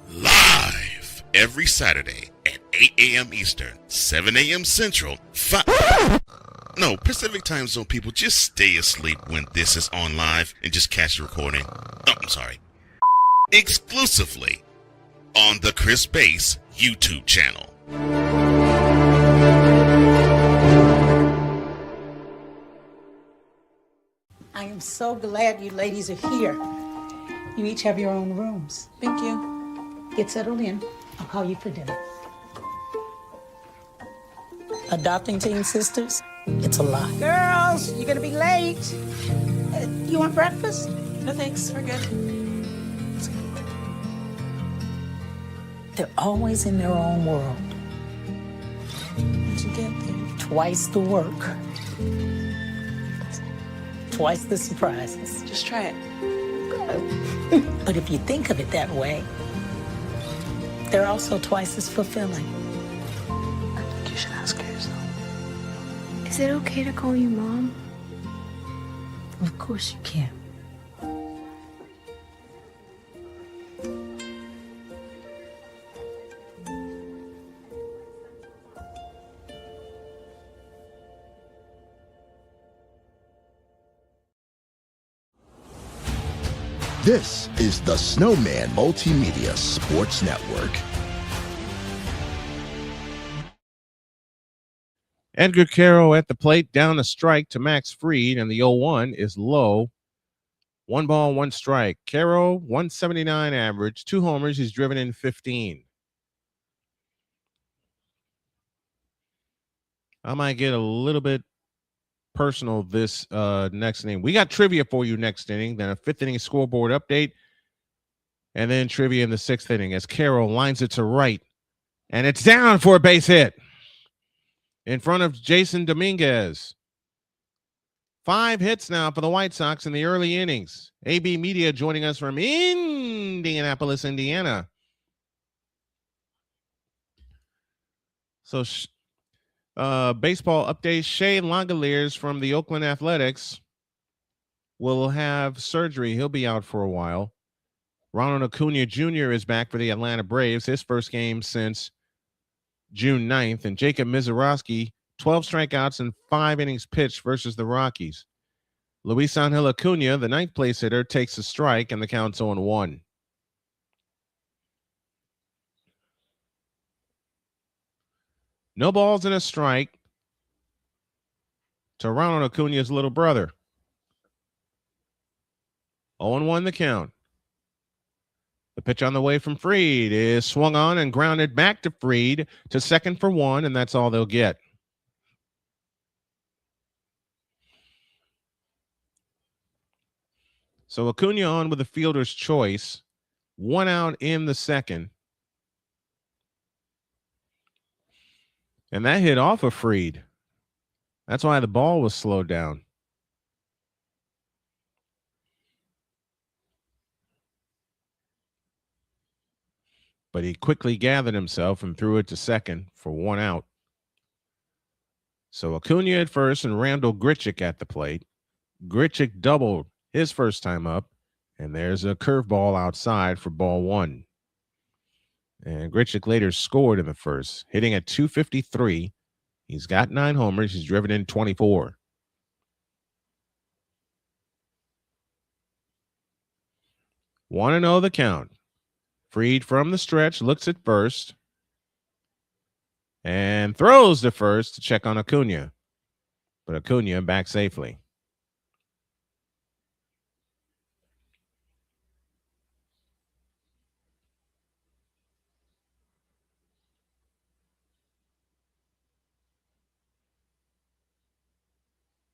Live every Saturday at 8 a.m. Eastern, 7 a.m. Central, Pacific Time Zone people, just stay asleep when this is on live and just catch the recording. Exclusively on the Chris Bass YouTube channel. I am so glad you ladies are here. You each have your own rooms. Thank you. Get settled in. I'll call you for dinner. Adopting teen sisters? It's a lot. Girls, you're gonna be late. You want breakfast? No thanks, we're good. They're always in their own world. What'd you get there? Twice the work. Twice the surprises. Just try it. But if you think of it that way, they're also twice as fulfilling. I think you should ask her yourself. Is it okay to call you Mom? Of course you can. This is the Snowman Multimedia Sports Network. Edgar Caro at the plate, down a strike to Max Fried, and the 0-1 is low. 1 ball, 1 strike. Caro, 179 average, 2 homers. He's driven in 15. I might get a little bit personal this next inning. We got trivia for you next inning, then a 5th inning scoreboard update, and then trivia in the 6th inning as Caro lines it to right, and it's down for a base hit in front of Jason Dominguez. 5 hits now for the White Sox in the early innings. AB Media joining us from Indianapolis, Indiana. So baseball update. Shea Langoliers from the Oakland Athletics will have surgery. He'll be out for a while. Ronald Acuna Jr. is back for the Atlanta Braves, his first game since June 9th. And Jacob Mizorowski, 12 strikeouts and 5 innings pitched versus the Rockies. Luis Angel Acuna, the 9th place hitter, takes a strike, and the count's 0-1. No balls and a strike to Ronald Acuna's little brother. 0-1 the count. The pitch on the way from Fried is swung on and grounded back to Fried to second for 1, and that's all they'll get. So Acuna on with the fielder's choice. 1 out in the second. And that hit off of Fried. That's why the ball was slowed down. But he quickly gathered himself and threw it to second for 1 out. So Acuna at first and Randall Grichuk at the plate. Grichuk doubled his first time up, and there's a curveball outside for ball 1. And Grichuk later scored in the first, hitting at .253. He's got 9 homers. He's driven in 24. Want to know the count. Fried from the stretch, looks at first, and throws to first to check on Acuna. But Acuna back safely.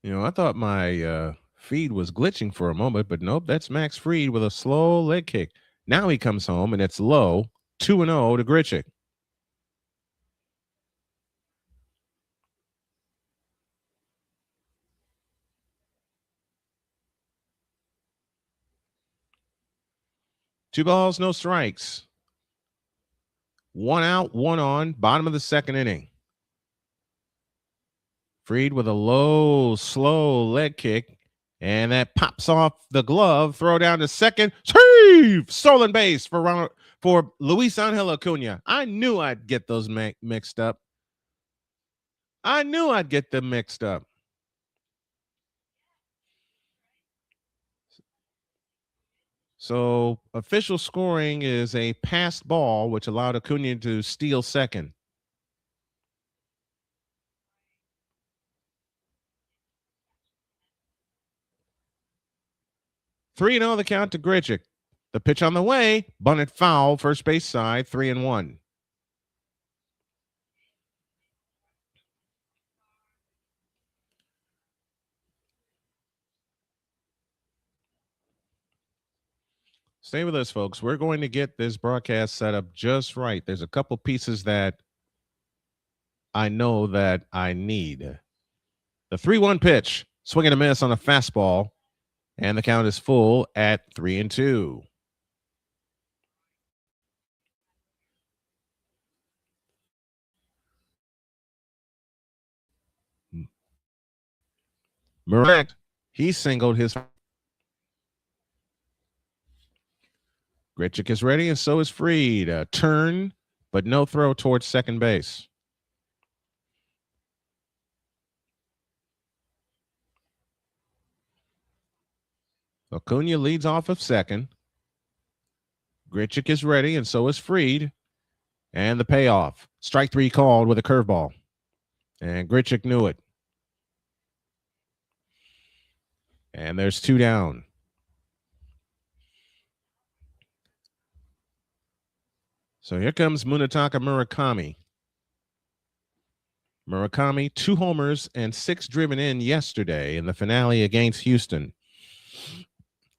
You know, I thought my feed was glitching for a moment, but nope, that's Max Fried with a slow leg kick. Now he comes home, and it's low, 2-0 to Grichuk. Two balls, no strikes. 1 out, 1 on, bottom of the second inning. Fried with a low, slow leg kick, and that pops off the glove. Throw down to second. Save! Stolen base for Luis Angel Acuna. I knew I'd get those mixed up. I knew I'd get them mixed up. So official scoring is a passed ball, which allowed Acuna to steal second. Three 3-0 the count to Grisham. The pitch on the way, bunted foul, first base side, 3-1. Stay with us, folks. We're going to get this broadcast set up just right. There's a couple pieces that I know that I need. The 3-1 pitch, swing and a miss on a fastball, and the count is full at 3-2. Murakami, he singled his. Grisham is ready, and so is Fried. A turn, but no throw towards second base. Acuna leads off of second. Grisham is ready, and so is Fried. And the payoff. Strike 3 called with a curveball. And Grisham knew it. And there's 2 down. So here comes Munetaka Murakami. Murakami, 2 homers and 6 driven in yesterday in the finale against Houston.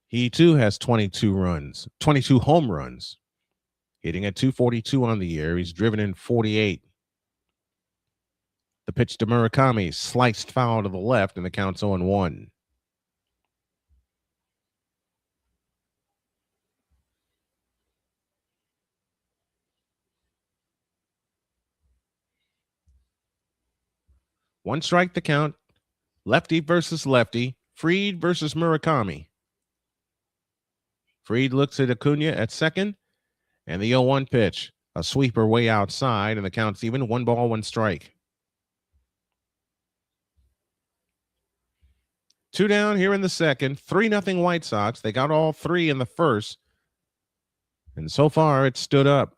He too has 22 home runs, hitting at .242 on the year. He's driven in 48. The pitch to Murakami, sliced foul to the left, and the count's 0-1. One strike the count. Lefty versus lefty. Fried versus Murakami. Fried looks at Acuna at second, and the 0-1 pitch. A sweeper way outside, and the count's even. 1 ball, 1 strike. 2 down here in the second. 3-0 White Sox. They got all 3 in the first. And so far, it stood up.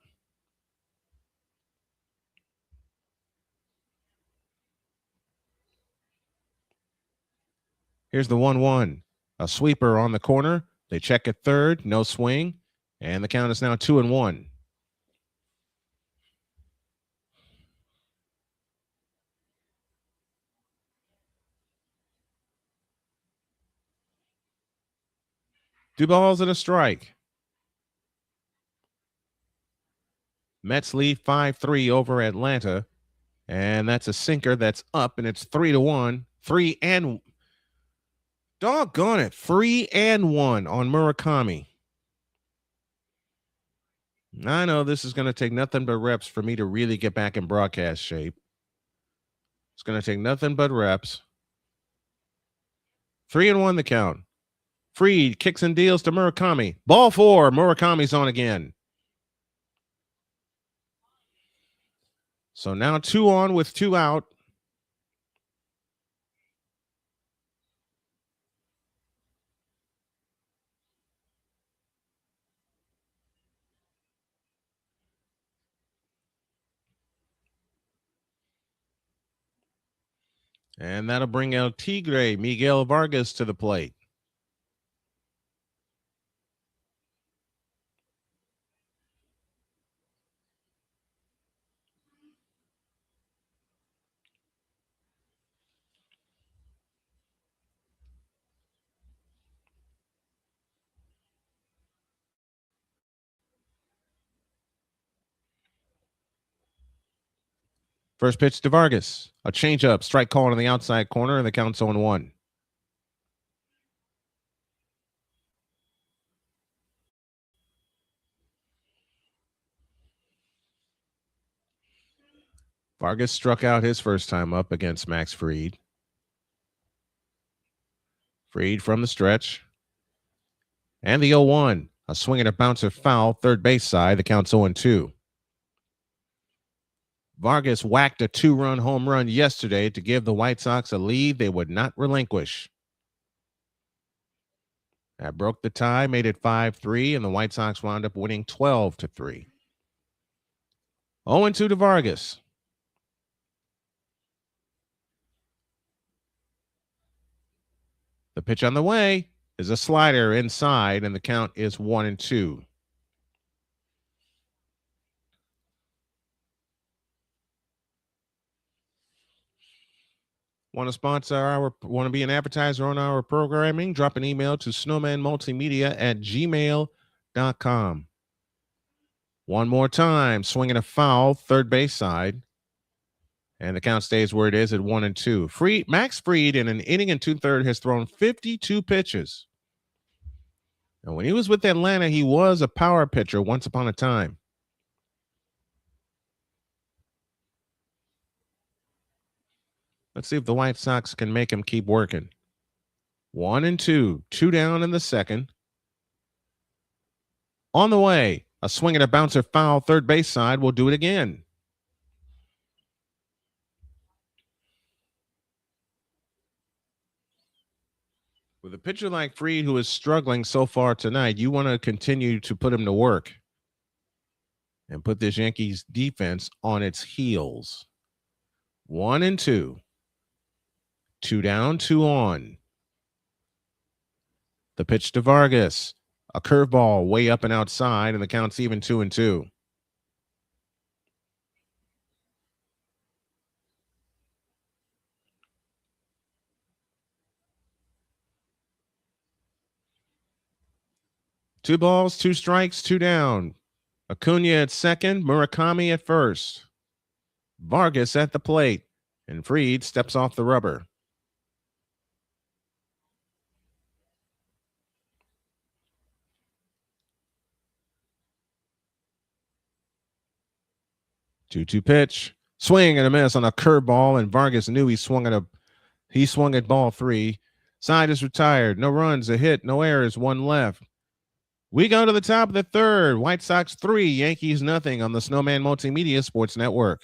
Here's the 1-1. A sweeper on the corner. They check at third. No swing. And the count is now 2-1. Two balls and a strike. Mets lead 5-3 over Atlanta. And that's a sinker that's up, and it's 3-1. 3-1 on Murakami. I know this is going to take nothing but reps for me to really get back in broadcast shape. It's going to take nothing but reps. 3-1 the count. Fried kicks and deals to Murakami. Ball 4. Murakami's on again. So now 2 on with 2 out. And that'll bring El Tigre, Miguel Vargas, to the plate. First pitch to Vargas. A changeup, strike called on the outside corner, and the count's 0-1. Vargas struck out his first time up against Max Fried. Fried from the stretch. And the 0-1. A swing and a bouncer foul, third base side. The count's 0-2. Vargas whacked a 2-run home run yesterday to give the White Sox a lead they would not relinquish. That broke the tie, made it 5-3, and the White Sox wound up winning 12-3. 0-2 to Vargas. The pitch on the way is a slider inside, and the count is 1-2. Want to want to be an advertiser on our programming? Drop an email to snowmanmultimedia@gmail.com. One more time, swinging a foul, third base side. And the count stays where it is at 1-2. Max Fried, in an inning and 2/3, has thrown 52 pitches. And when he was with Atlanta, he was a power pitcher once upon a time. Let's see if the White Sox can make him keep working. 1-2, 2 down in the second. On the way, a swing and a bouncer foul, third base side. We'll do it again. With a pitcher like Fried, who is struggling so far tonight, you want to continue to put him to work and put this Yankees defense on its heels. 1-2. 2 down, 2 on. The pitch to Vargas. A curveball way up and outside, and the count's even 2-2. Two balls, 2 strikes, 2 down. Acuna at second, Murakami at first. Vargas at the plate, and Fried steps off the rubber. Two pitch, swing and a miss on a curveball, and Vargas knew he swung at ball 3. Side is retired. No runs, a hit, no errors, 1 left. We go to the top of the third. White Sox 3, Yankees nothing on the Snowman Multimedia Sports Network.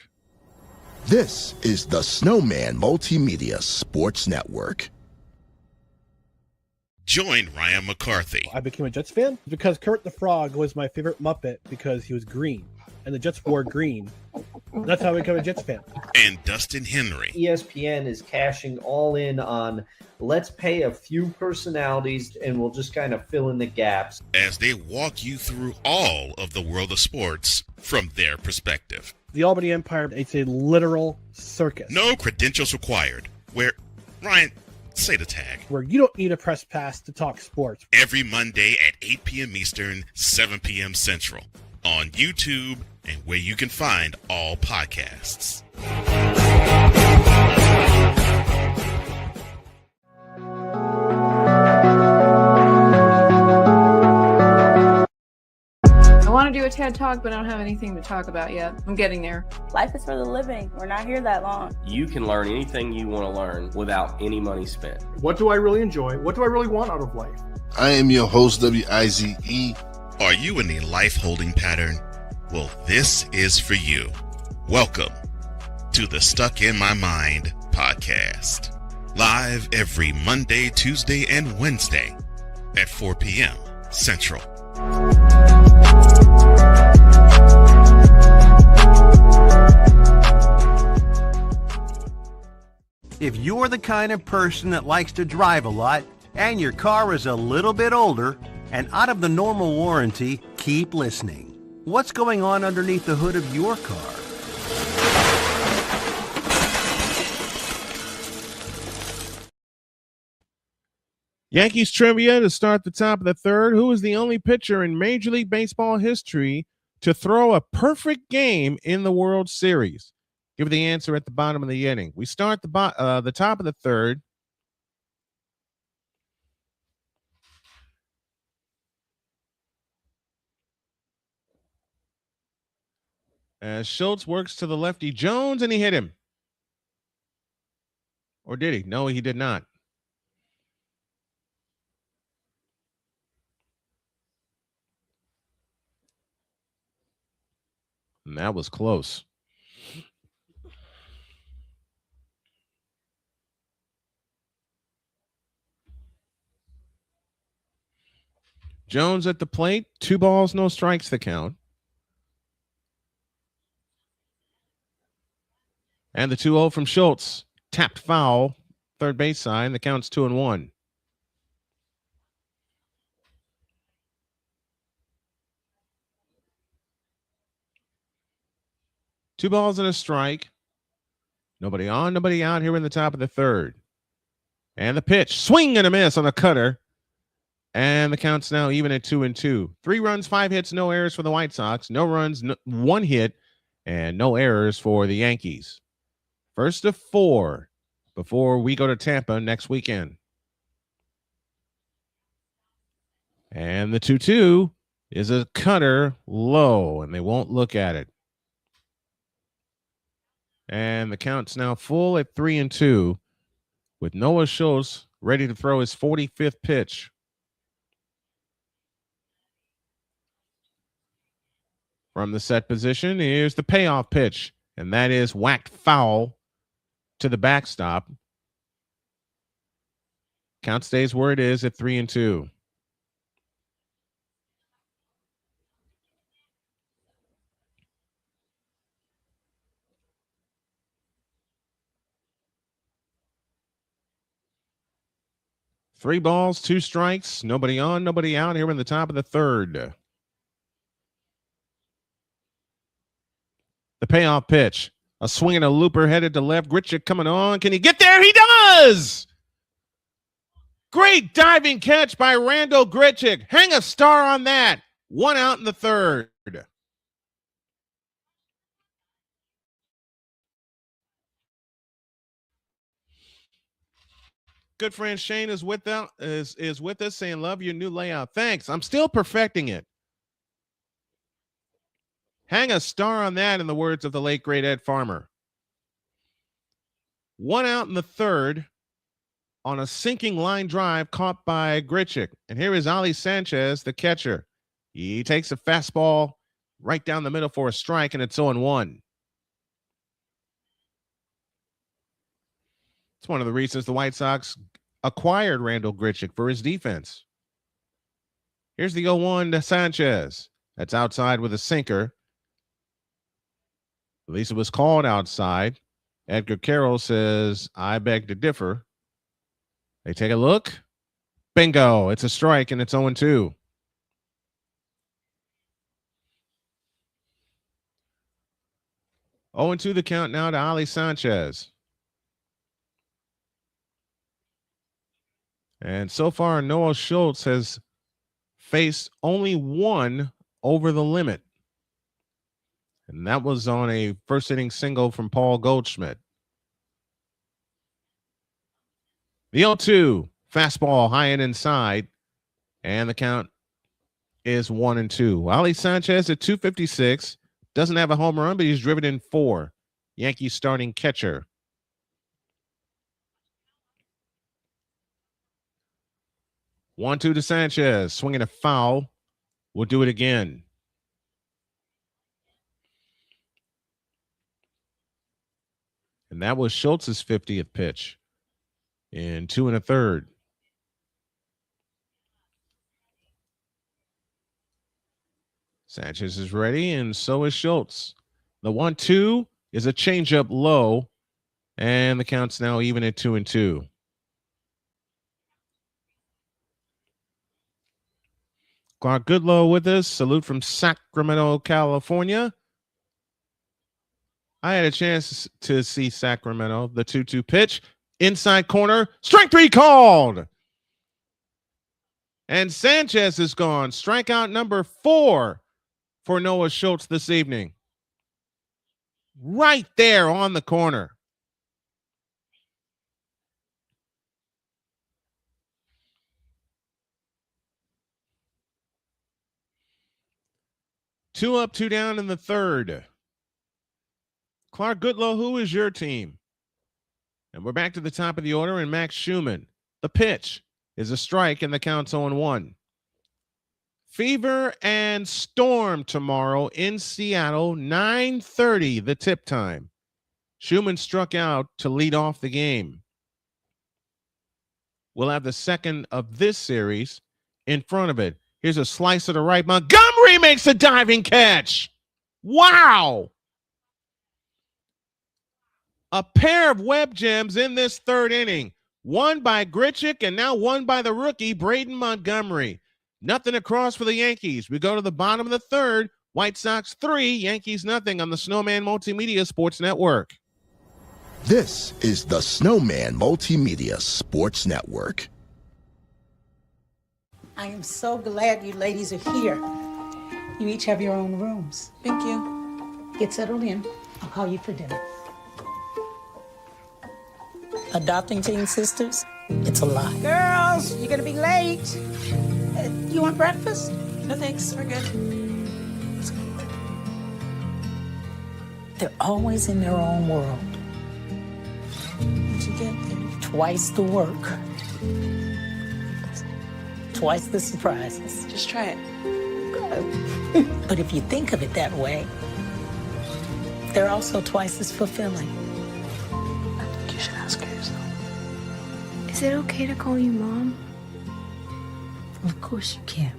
This is the Snowman Multimedia Sports Network. Join Ryan McCarthy. I became a Jets fan because Kurt the Frog was my favorite Muppet because he was green, and the Jets wore green. That's how I became a Jets fan. And Dustin Henry. ESPN is cashing all in on let's pay a few personalities and we'll just kind of fill in the gaps as they walk you through all of the world of sports from their perspective. The Albany Empire, it's a literal circus. No credentials required. Where, Ryan, say the tag. Where you don't need a press pass to talk sports. Every Monday at 8 p.m. Eastern, 7 p.m. Central. On YouTube and where you can find all podcasts. I want to do a TED Talk, but I don't have anything to talk about yet. I'm getting there. Life is for the living. We're not here that long. You can learn anything you want to learn without any money spent. What do I really enjoy? What do I really want out of life? I am your host, WIZE. Are you in a life-holding pattern? Well, this is for you. Welcome to the Stuck in My Mind podcast. Live every Monday, Tuesday, and Wednesday at 4 p.m. Central. If you're the kind of person that likes to drive a lot and your car is a little bit older and out of the normal warranty, keep listening. What's going on underneath the hood of your car? Yankees trivia to start the top of the third. Who is the only pitcher in Major League Baseball history to throw a perfect game in the World Series? Give the answer at the bottom of the inning. We start the top of the third. As Schultz works to the lefty Jones, and he hit him. Or did he? No, he did not. And that was close. Jones at the plate, 2 balls, no strikes the count. And the 2-0 from Schultz, tapped foul, third base side, the count's 2-1. Two balls and a strike. Nobody on, nobody out here in the top of the third. And the pitch, swing and a miss on a cutter. And the count's now even at 2-2. 3 runs, 5 hits, no errors for the White Sox. No runs, 1 hit, and no errors for the Yankees. First of 4 before we go to Tampa next weekend. And the 2-2 is a cutter low, and they won't look at it. And the count's now full at 3-2 with Noah Schultz ready to throw his 45th pitch. From the set position, here's the payoff pitch, and that is whacked foul to the backstop. Count stays where it is at 3-2. Three balls, 2 strikes, nobody on, nobody out here in the top of the third. The payoff pitch, a swing and a looper headed to left. Grisham coming on. Can he get there? He does! Great diving catch by Randall Grisham. Hang a star on that. 1 out in the third. Good friend Shane is with us saying, love your new layout. Thanks. I'm still perfecting it. Hang a star on that, in the words of the late, great Ed Farmer. 1 out in the third on a sinking line drive caught by Grisham. And here is Ali Sanchez, the catcher. He takes a fastball right down the middle for a strike, and it's 0-1. It's one of the reasons the White Sox acquired Randall Grisham, for his defense. Here's the 0-1 to Sanchez. That's outside with a sinker. At least it was called outside. Edgar Carroll says, I beg to differ. They take a look. Bingo. It's a strike, and it's 0-2. Oh, and 2 the count now to Ali Sanchez. And so far, Noah Schultz has faced only 1 over the limit. And that was on a first inning single from Paul Goldschmidt. The 0-2, fastball high and inside. And the count is 1-2. Ali Sanchez at 256. Doesn't have a home run, but he's driven in 4. Yankees starting catcher. 1-2 to Sanchez. Swinging a foul. We'll do it again. And that was Schultz's 50th pitch in 2 1/3. Sanchez is ready, and so is Schultz. The 1-2 is a changeup low, and the count's now even at 2-2. Clark Goodlow with us. Salute from Sacramento, California. I had a chance to see Sacramento. The 2-2 pitch. Inside corner. Strike 3 called. And Sanchez is gone. Strikeout number 4 for Noah Schultz this evening. Right there on the corner. Two up, 2 down in the third. Clark Goodlow, who is your team? And we're back to the top of the order, and Max Schumann. The pitch is a strike, and the count's 0-1. Fever and Storm tomorrow in Seattle, 9:30, the tip time. Schumann struck out to lead off the game. We'll have the second of this series in front of it. Here's a slice to the right. Montgomery makes a diving catch. Wow. A pair of web gems in this third inning. One by Grichuk and now one by the rookie, Braden Montgomery. Nothing across for the Yankees. We go to the bottom of the third. White Sox 3, Yankees nothing on the Snowman Multimedia Sports Network. This is the Snowman Multimedia Sports Network. I am so glad you ladies are here. You each have your own rooms. Thank you. Get settled in. I'll call you for dinner. Adopting teen sisters? It's a lie. Girls, you're gonna be late. You want breakfast? No thanks, we're good. They're always in their own world. What'd you get there? Twice the work. Twice the surprises. Just try it. But if you think of it that way, they're also twice as fulfilling. I think you should ask her yourself. Is it okay to call you Mom? Of course you can.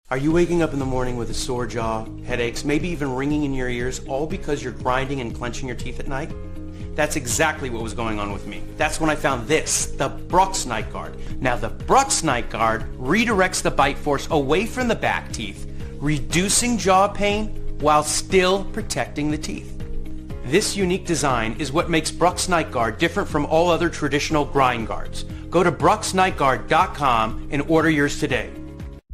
Are you waking up in the morning with a sore jaw, headaches, maybe even ringing in your ears, all because you're grinding and clenching your teeth at night? That's exactly what was going on with me. That's when I found this, the Brooks Night Guard. Now the Brooks Night Guard redirects the bite force away from the back teeth, reducing jaw pain while still protecting the teeth. This unique design is what makes Brooks Night Guard different from all other traditional grind guards. Go to brooksnightguard.com and order yours today.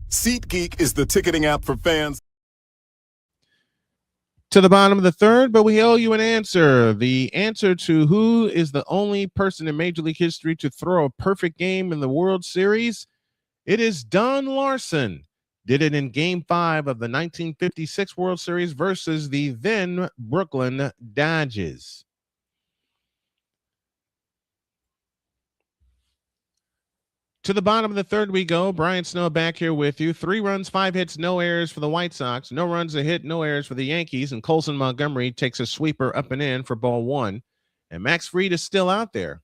SeatGeek is the ticketing app for fans. To the bottom of the third, but we owe you an answer. The answer to who is the only person in Major League history to throw a perfect game in the World Series. It is Don Larson. Did it in Game 5 of the 1956 World Series versus the then Brooklyn Dodgers. To the bottom of the third we go. Brian Snow back here with you. 3 runs, 5 hits, no errors for the White Sox. No runs, a hit, no errors for the Yankees. And Colson Montgomery takes a sweeper up and in for ball 1. And Max Fried is still out there.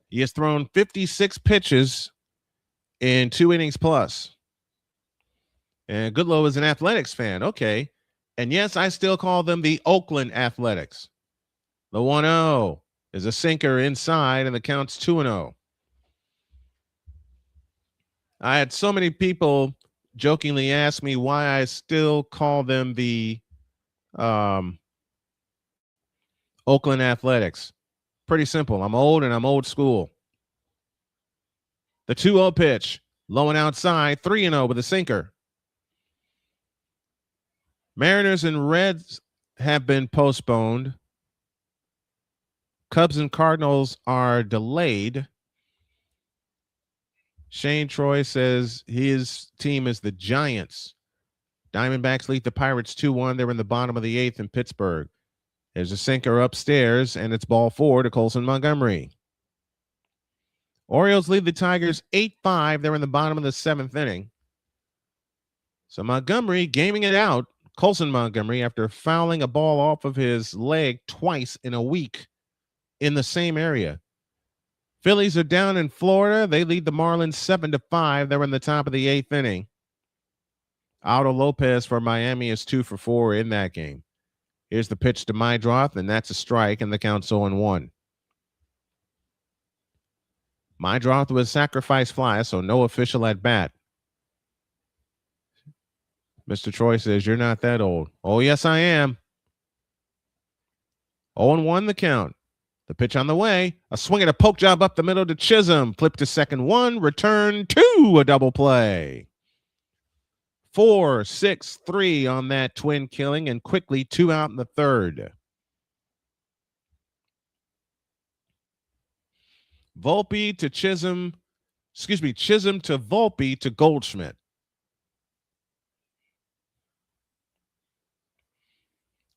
He has thrown 56 pitches in 2 innings plus. And Goodlow is an Athletics fan. Okay. And yes, I still call them the Oakland Athletics. The 1-0 is a sinker inside, and the count's 2-0. I had so many people jokingly ask me why I still call them the Oakland Athletics. Pretty simple. I'm old and I'm old school. The 2-0 pitch, low and outside, 3-0 with a sinker. Mariners and Reds have been postponed. Cubs and Cardinals are delayed. Shane Troy says his team is the Giants. Diamondbacks lead the Pirates 2-1. They're in the bottom of the 8th in Pittsburgh. There's a sinker upstairs, and it's ball 4 to Colson Montgomery. Orioles lead the Tigers 8-5. They're in the bottom of the 7th inning. So Montgomery gaming it out. Colson Montgomery, after fouling a ball off of his leg twice in a week in the same area. Phillies are down in Florida. They lead the Marlins 7-5. They're in the top of the 8th inning. Aldo Lopez for Miami is 2 for 4 in that game. Here's the pitch to Meidroth, and that's a strike, and the count's 0-1. Meidroth was sacrifice fly, so no official at bat. Mr. Troy says, you're not that old. Oh, yes, I am. 0-1 the count. The pitch on the way. A swing and a poke job up the middle to Chisholm. Flip to second 1. Return 2. A double play. 4-6-3 on that twin killing, and quickly 2 out in the third. Volpe to Chisholm. Excuse me, Chisholm to Volpe to Goldschmidt.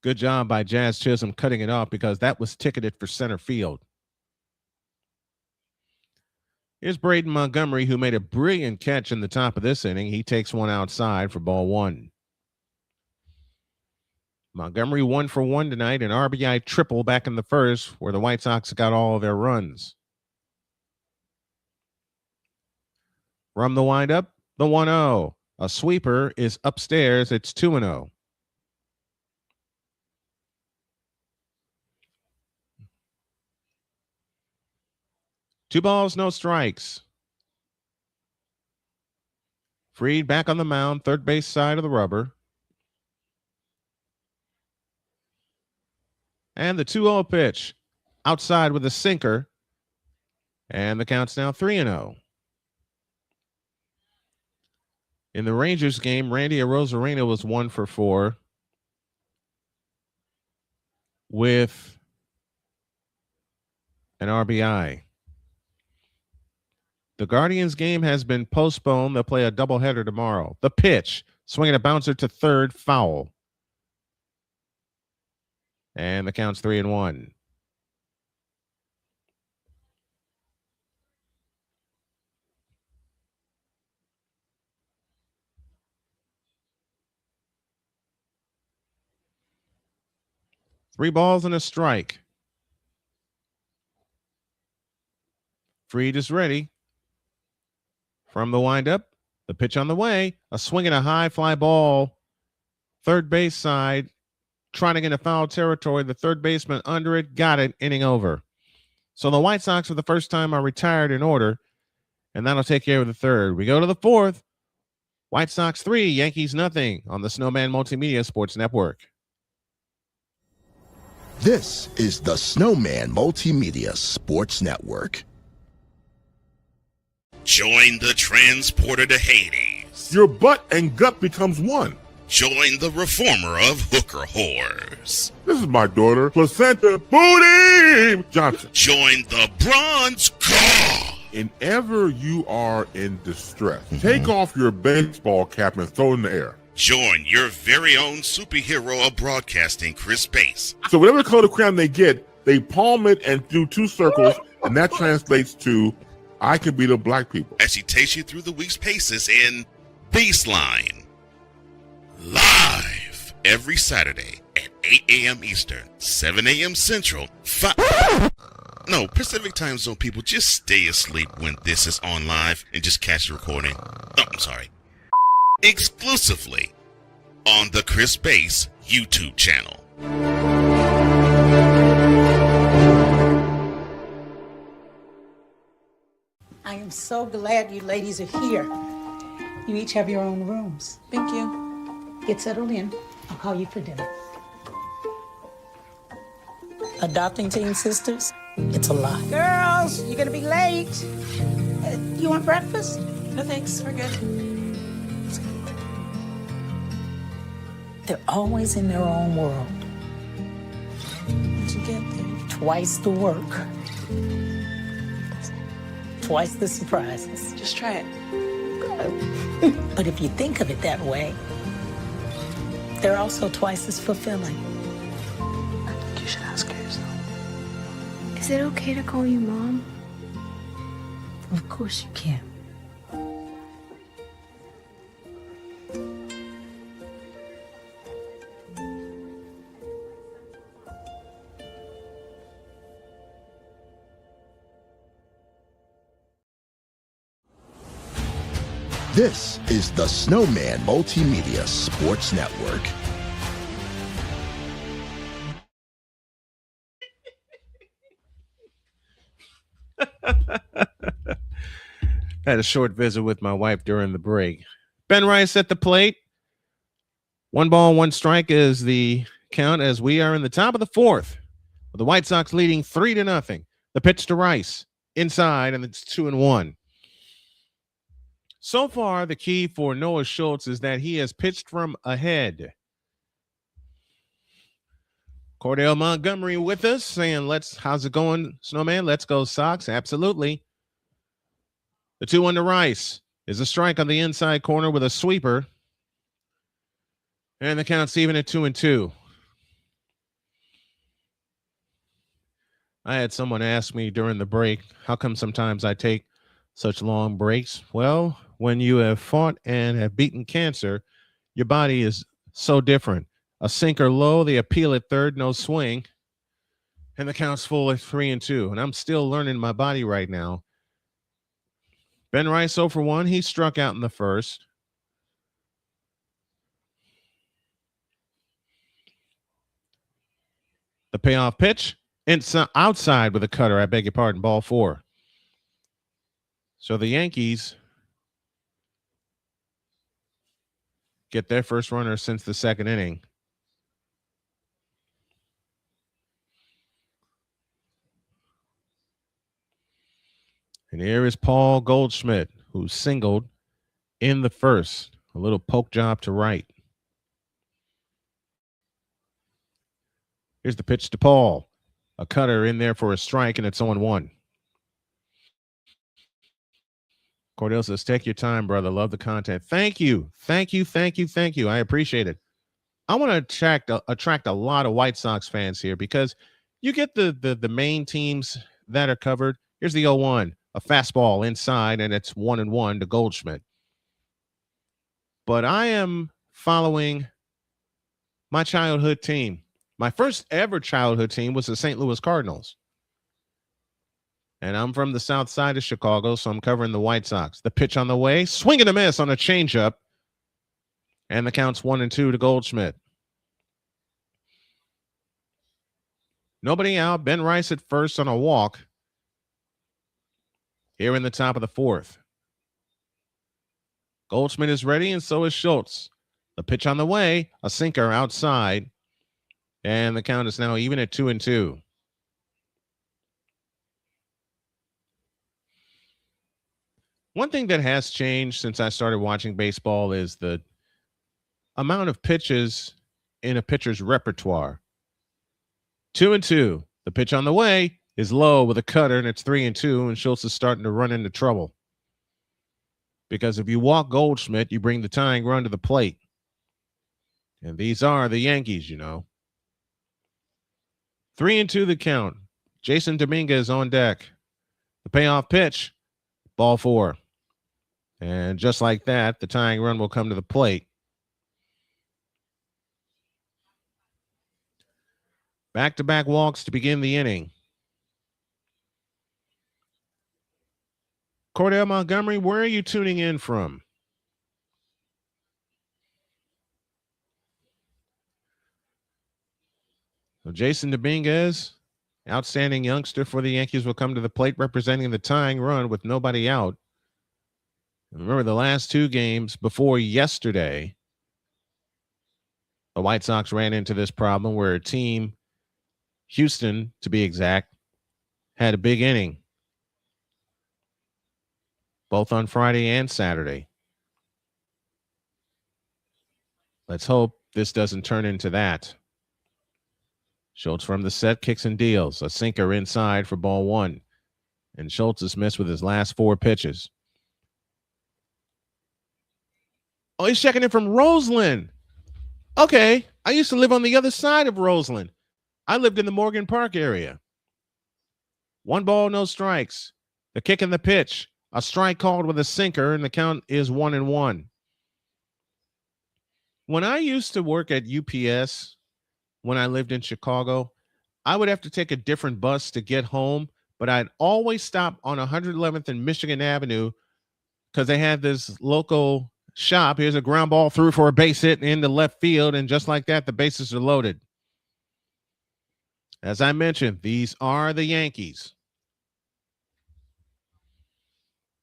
Good job by Jazz Chisholm cutting it off because that was ticketed for center field. Here's Braden Montgomery, who made a brilliant catch in the top of this inning. He takes one outside for ball one. Montgomery 1 for 1 tonight, an RBI triple back in the first where the White Sox got all of their runs. From the windup, the 1-0. A sweeper is upstairs. It's 2-0. Two balls, no strikes. Fried back on the mound, third base side of the rubber. And the 2-0 pitch. Outside with a sinker. And the count's now 3-0. In the Rangers game, Randy Arozarena was 1 for 4 with an RBI. The Guardians game has been postponed. They'll play a doubleheader tomorrow. The pitch, swinging a bouncer to third, foul. And the count's 3-1. Three balls and a strike. Fried is ready. From the windup, the pitch on the way, a swing and a high fly ball. Third base side, trying to get into foul territory. The third baseman under it, got it, inning over. So the White Sox for the first time are retired in order, and that'll take care of the third. We go to the fourth. White Sox 3, Yankees nothing on the Snowman Multimedia Sports Network. This is the Snowman Multimedia Sports Network. Join the transporter to Hades. Your butt and gut becomes one. Join the reformer of hooker whores. This is my daughter, Placenta Booty Johnson. Join the bronze car. Whenever you are in distress, take off your baseball cap and throw it in the air. Join your very own superhero of broadcasting, Chris Bass. So whatever color crayon they get, they palm it and do two circles, and that translates to I can beat up black people. As he takes you through the week's paces in Baseline. Live every Saturday at 8 a.m. Eastern, 7 a.m. Central, Pacific time zone people, just stay asleep when this is on live and just catch the recording. Exclusively on the Chris Bass YouTube channel. I am so glad you ladies are here. You each have your own rooms. Thank you. Get settled in. I'll call you for dinner. Adopting teen sisters? It's a lot. Girls, you're gonna be late. You want breakfast? No thanks, we're good. They're always in their own world. What'd you get there? Twice the work. Twice the surprises. Just try it. But if you think of it that way, they're also twice as fulfilling. I think you should ask her yourself. Is it okay to call you Mom? Of course you can. This is the Snowman Multimedia Sports Network. Had a short visit with my wife during the break. Ben Rice at the plate. 1 ball, 1 strike is the count as we are in the top of the fourth. With the White Sox leading 3-0. The pitch to Rice inside, and it's 2-1. So far, the key for Noah Schultz is that he has pitched from ahead. Cordell Montgomery with us saying, how's it going, Snowman? Let's go Sox. Absolutely. The 2-1 to Rice is a strike on the inside corner with a sweeper. And the count's even at 2-2. I had someone ask me during the break, how come sometimes I take such long breaks? Well, when you have fought and have beaten cancer, your body is so different. A sinker low, they appeal at third, no swing. And the count's full at 3-2. And I'm still learning my body right now. Ben Rice 0 for 1. He struck out in the first. The payoff pitch. Outside with a cutter. I beg your pardon. Ball 4. So the Yankees get their first runner since the second inning. And here is Paul Goldschmidt, who singled in the first. A little poke job to right. Here's the pitch to Paul. A cutter in there for a strike, and it's 0-1. Cordell says, take your time, brother. Love the content. Thank you. Thank you. I appreciate it. I want to attract a lot of White Sox fans here because you get the main teams that are covered. Here's the 0-1. A fastball inside, and it's 1-1 to Goldschmidt. But I am following my childhood team. My first ever childhood team was the St. Louis Cardinals. And I'm from the south side of Chicago, so I'm covering the White Sox. The pitch on the way, swing and a miss on a changeup. And the count's 1-2 to Goldschmidt. Nobody out. Ben Rice at first on a walk. Here in the top of the fourth. Goldschmidt is ready, and so is Schultz. The pitch on the way, a sinker outside. And the count is now even at 2-2. One thing that has changed since I started watching baseball is the amount of pitches in a pitcher's repertoire. 2-2. The pitch on the way is low with a cutter, and it's 3-2, and Schultz is starting to run into trouble. Because if you walk Goldschmidt, you bring the tying run to the plate. And these are the Yankees, you know. 3-2 the count. Jason Dominguez on deck. The payoff pitch, ball 4. And just like that, the tying run will come to the plate. Back-to-back walks to begin the inning. Cordell Montgomery, where are you tuning in from? So Jason Dominguez, outstanding youngster for the Yankees, will come to the plate representing the tying run with nobody out. And remember, the last 2 games before yesterday, the White Sox ran into this problem where a team, Houston to be exact, had a big inning. Both on Friday and Saturday. Let's hope this doesn't turn into that. Schultz from the set, kicks and deals. A sinker inside for ball 1. And Schultz is missed with his last 4 pitches. Oh, he's checking in from Roseland. Okay. I used to live on the other side of Roseland. I lived in the Morgan Park area. 1 ball, no strikes. The kick and the pitch. A strike called with a sinker, and the count is 1-1. When I used to work at UPS, when I lived in Chicago, I would have to take a different bus to get home, but I'd always stop on 111th and Michigan Avenue because they had this local shop. Here's a ground ball through for a base hit into left field, and just like that, the bases are loaded. As I mentioned, these are the Yankees.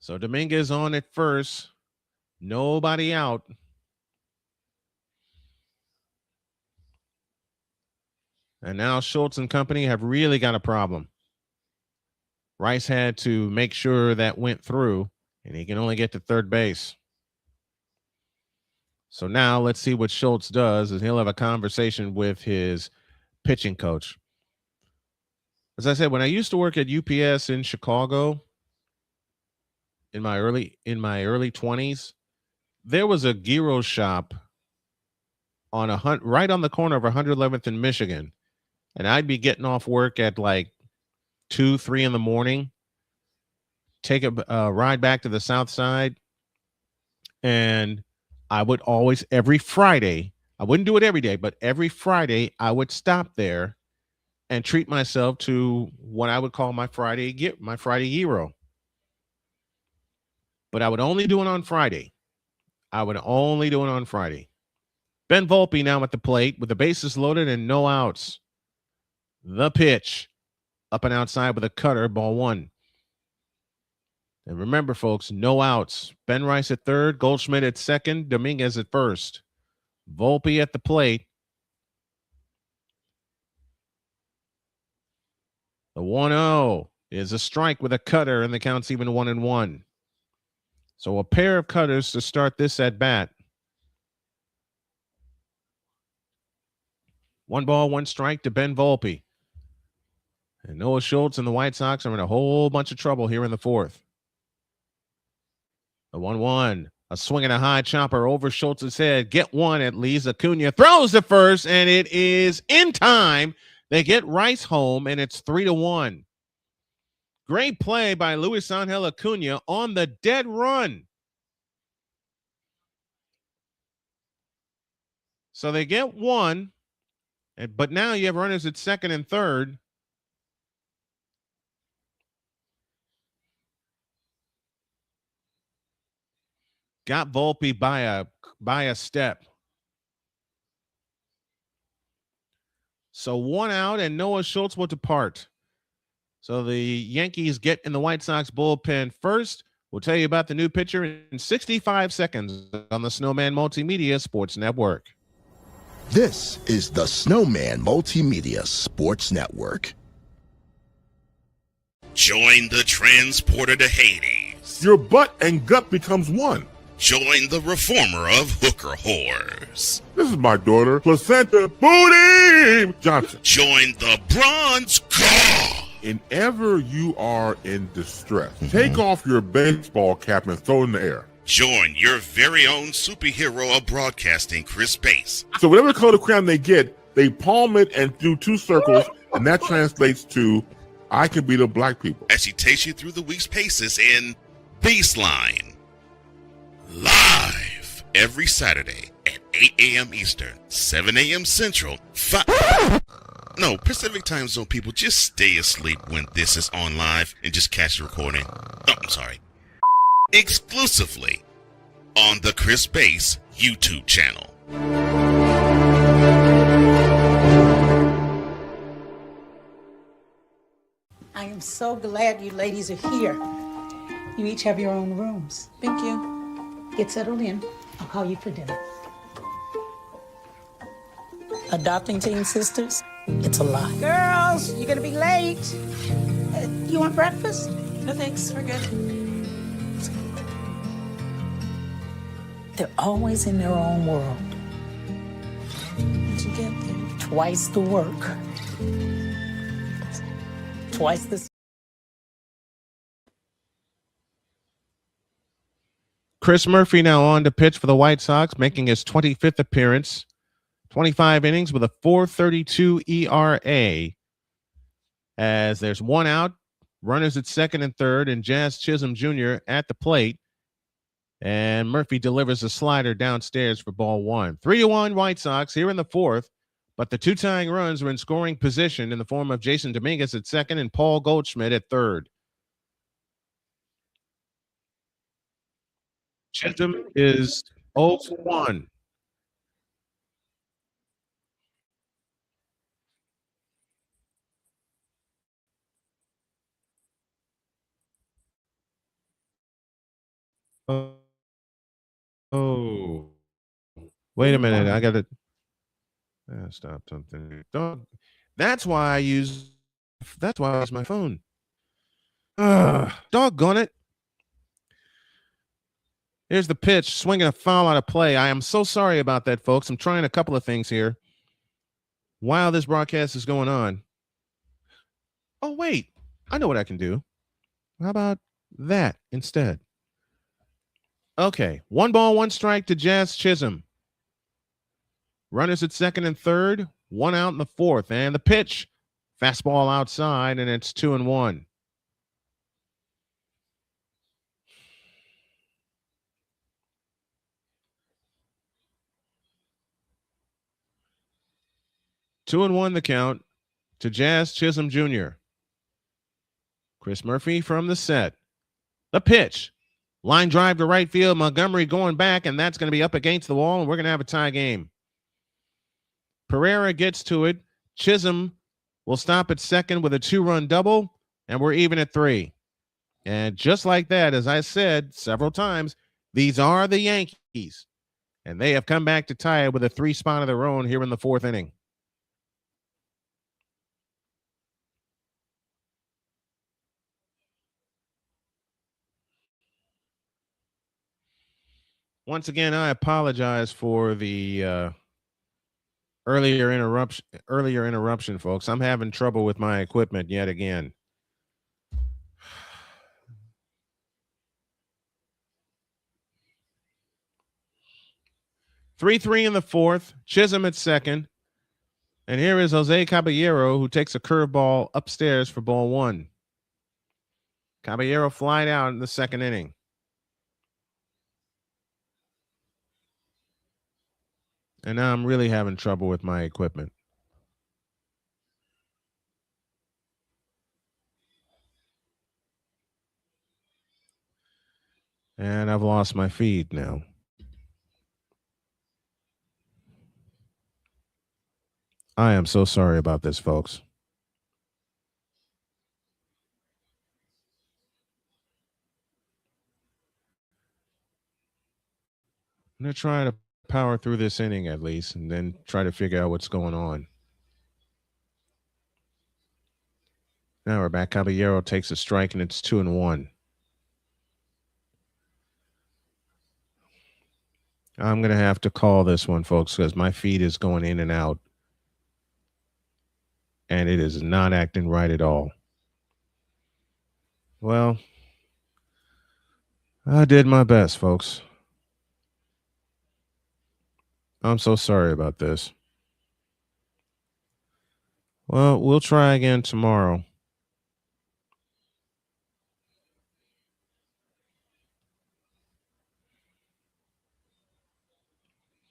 So Dominguez on at first. Nobody out. And now Schultz and company have really got a problem. Rice had to make sure that went through, and he can only get to third base. So now let's see what Schultz does, and he'll have a conversation with his pitching coach. As I said, when I used to work at UPS in Chicago in my early 20s, there was a gyro shop on right on the corner of 111th in Michigan. And I'd be getting off work at like 2, 3 in the morning, take a ride back to the South Side. And I would always, every Friday, I wouldn't do it every day, but every Friday I would stop there and treat myself to what I would call my Friday gyro. But I would only do it on Friday. Ben Volpe now at the plate with the bases loaded and no outs. The pitch, up and outside with a cutter, ball 1. And remember, folks, no outs. Ben Rice at third, Goldschmidt at second, Dominguez at first. Volpe at the plate. The 1-0 is a strike with a cutter, and the count's even 1-1. So a pair of cutters to start this at bat. 1 ball, 1 strike to Ben Volpe. And Noah Schultz and the White Sox are in a whole bunch of trouble here in the 4th. The 1-1, a swing and a high chopper over Schultz's head. Get one at least. Acuna throws to first, and it is in time. They get Rice home, and it's 3-1. Great play by Luis Angel Acuna on the dead run. So they get one, but now you have runners at second and third. Got Volpe by a step. So 1 out, and Noah Schultz will depart. So the Yankees get in the White Sox bullpen first. We'll tell you about the new pitcher in 65 seconds on the Snowman Multimedia Sports Network. This is the Snowman Multimedia Sports Network. Join the transporter to Hades. Your butt and gut becomes one. Join the reformer of hooker whores. This is my daughter, Placenta Booty Johnson. Join the bronze car. Whenever you are in distress, take off your baseball cap and throw it in the air. Join your very own superhero of broadcasting, Chris Bass. So whatever color crayon they get, they palm it and do 2 circles, and that translates to, I can beat up black people. As she takes you through the week's paces in Baseline. Live every Saturday at 8 a.m. Eastern, 7 a.m. Central, Pacific time zone people, just stay asleep when this is on live and just catch the recording. Exclusively on the Chris Bass YouTube channel. I am so glad you ladies are here. You each have your own rooms. Thank you. Get settled in. I'll call you for dinner. Adopting teen sisters? It's a lot. Girls, you're gonna be late. You want breakfast? No thanks, we're good. They're always in their own world. How'd you get there? Twice the work. Twice the... Chris Murphy now on to pitch for the White Sox, making his 25th appearance. 25 innings with a 4.32 ERA. As there's 1 out, runners at second and third, and Jazz Chisholm Jr. at the plate. And Murphy delivers a slider downstairs for ball 1. 3-1 White Sox here in the 4th, but the 2 tying runs were in scoring position in the form of Jason Dominguez at second and Paul Goldschmidt at third. Chisholm is 0-1. Oh, wait a minute. I got to stop something. That's why I use my phone. Doggone it. Here's the pitch, swinging a foul out of play. I am so sorry about that, folks. I'm trying a couple of things here. while this broadcast is going on. Oh, wait, I know what I can do. How about that instead? Okay, 1 ball, 1 strike to Jazz Chisholm. Runners at second and third, 1 out in the fourth, and the pitch, fastball outside, and it's 2-1. Two and 1 the count to Jazz Chisholm Jr. Chris Murphy from the set. The pitch. Line drive to right field. Montgomery going back, and that's going to be up against the wall, and we're going to have a tie game. Pereira gets to it. Chisholm will stop at second with a 2-run double, and we're even at 3. And just like that, as I said several times, these are the Yankees, and they have come back to tie it with a 3 spot of their own here in the 4th inning. Once again, I apologize for the earlier interruption, folks. I'm having trouble with my equipment yet again. Three in the 4th. Chisholm at second. And here is Jose Caballero, who takes a curveball upstairs for ball 1. Caballero flied out in the 2nd inning. And now I'm really having trouble with my equipment. And I've lost my feed now. I am so sorry about this, folks. I'm going to try to power through this inning at least and then try to figure out what's going on. Now we're back. Caballero takes a strike, and it's 2-1. I'm going to have to call this one, folks, because my feed is going in and out. And it is not acting right at all. Well, I did my best, folks. I'm so sorry about this. Well, we'll try again tomorrow.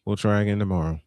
We'll try again tomorrow.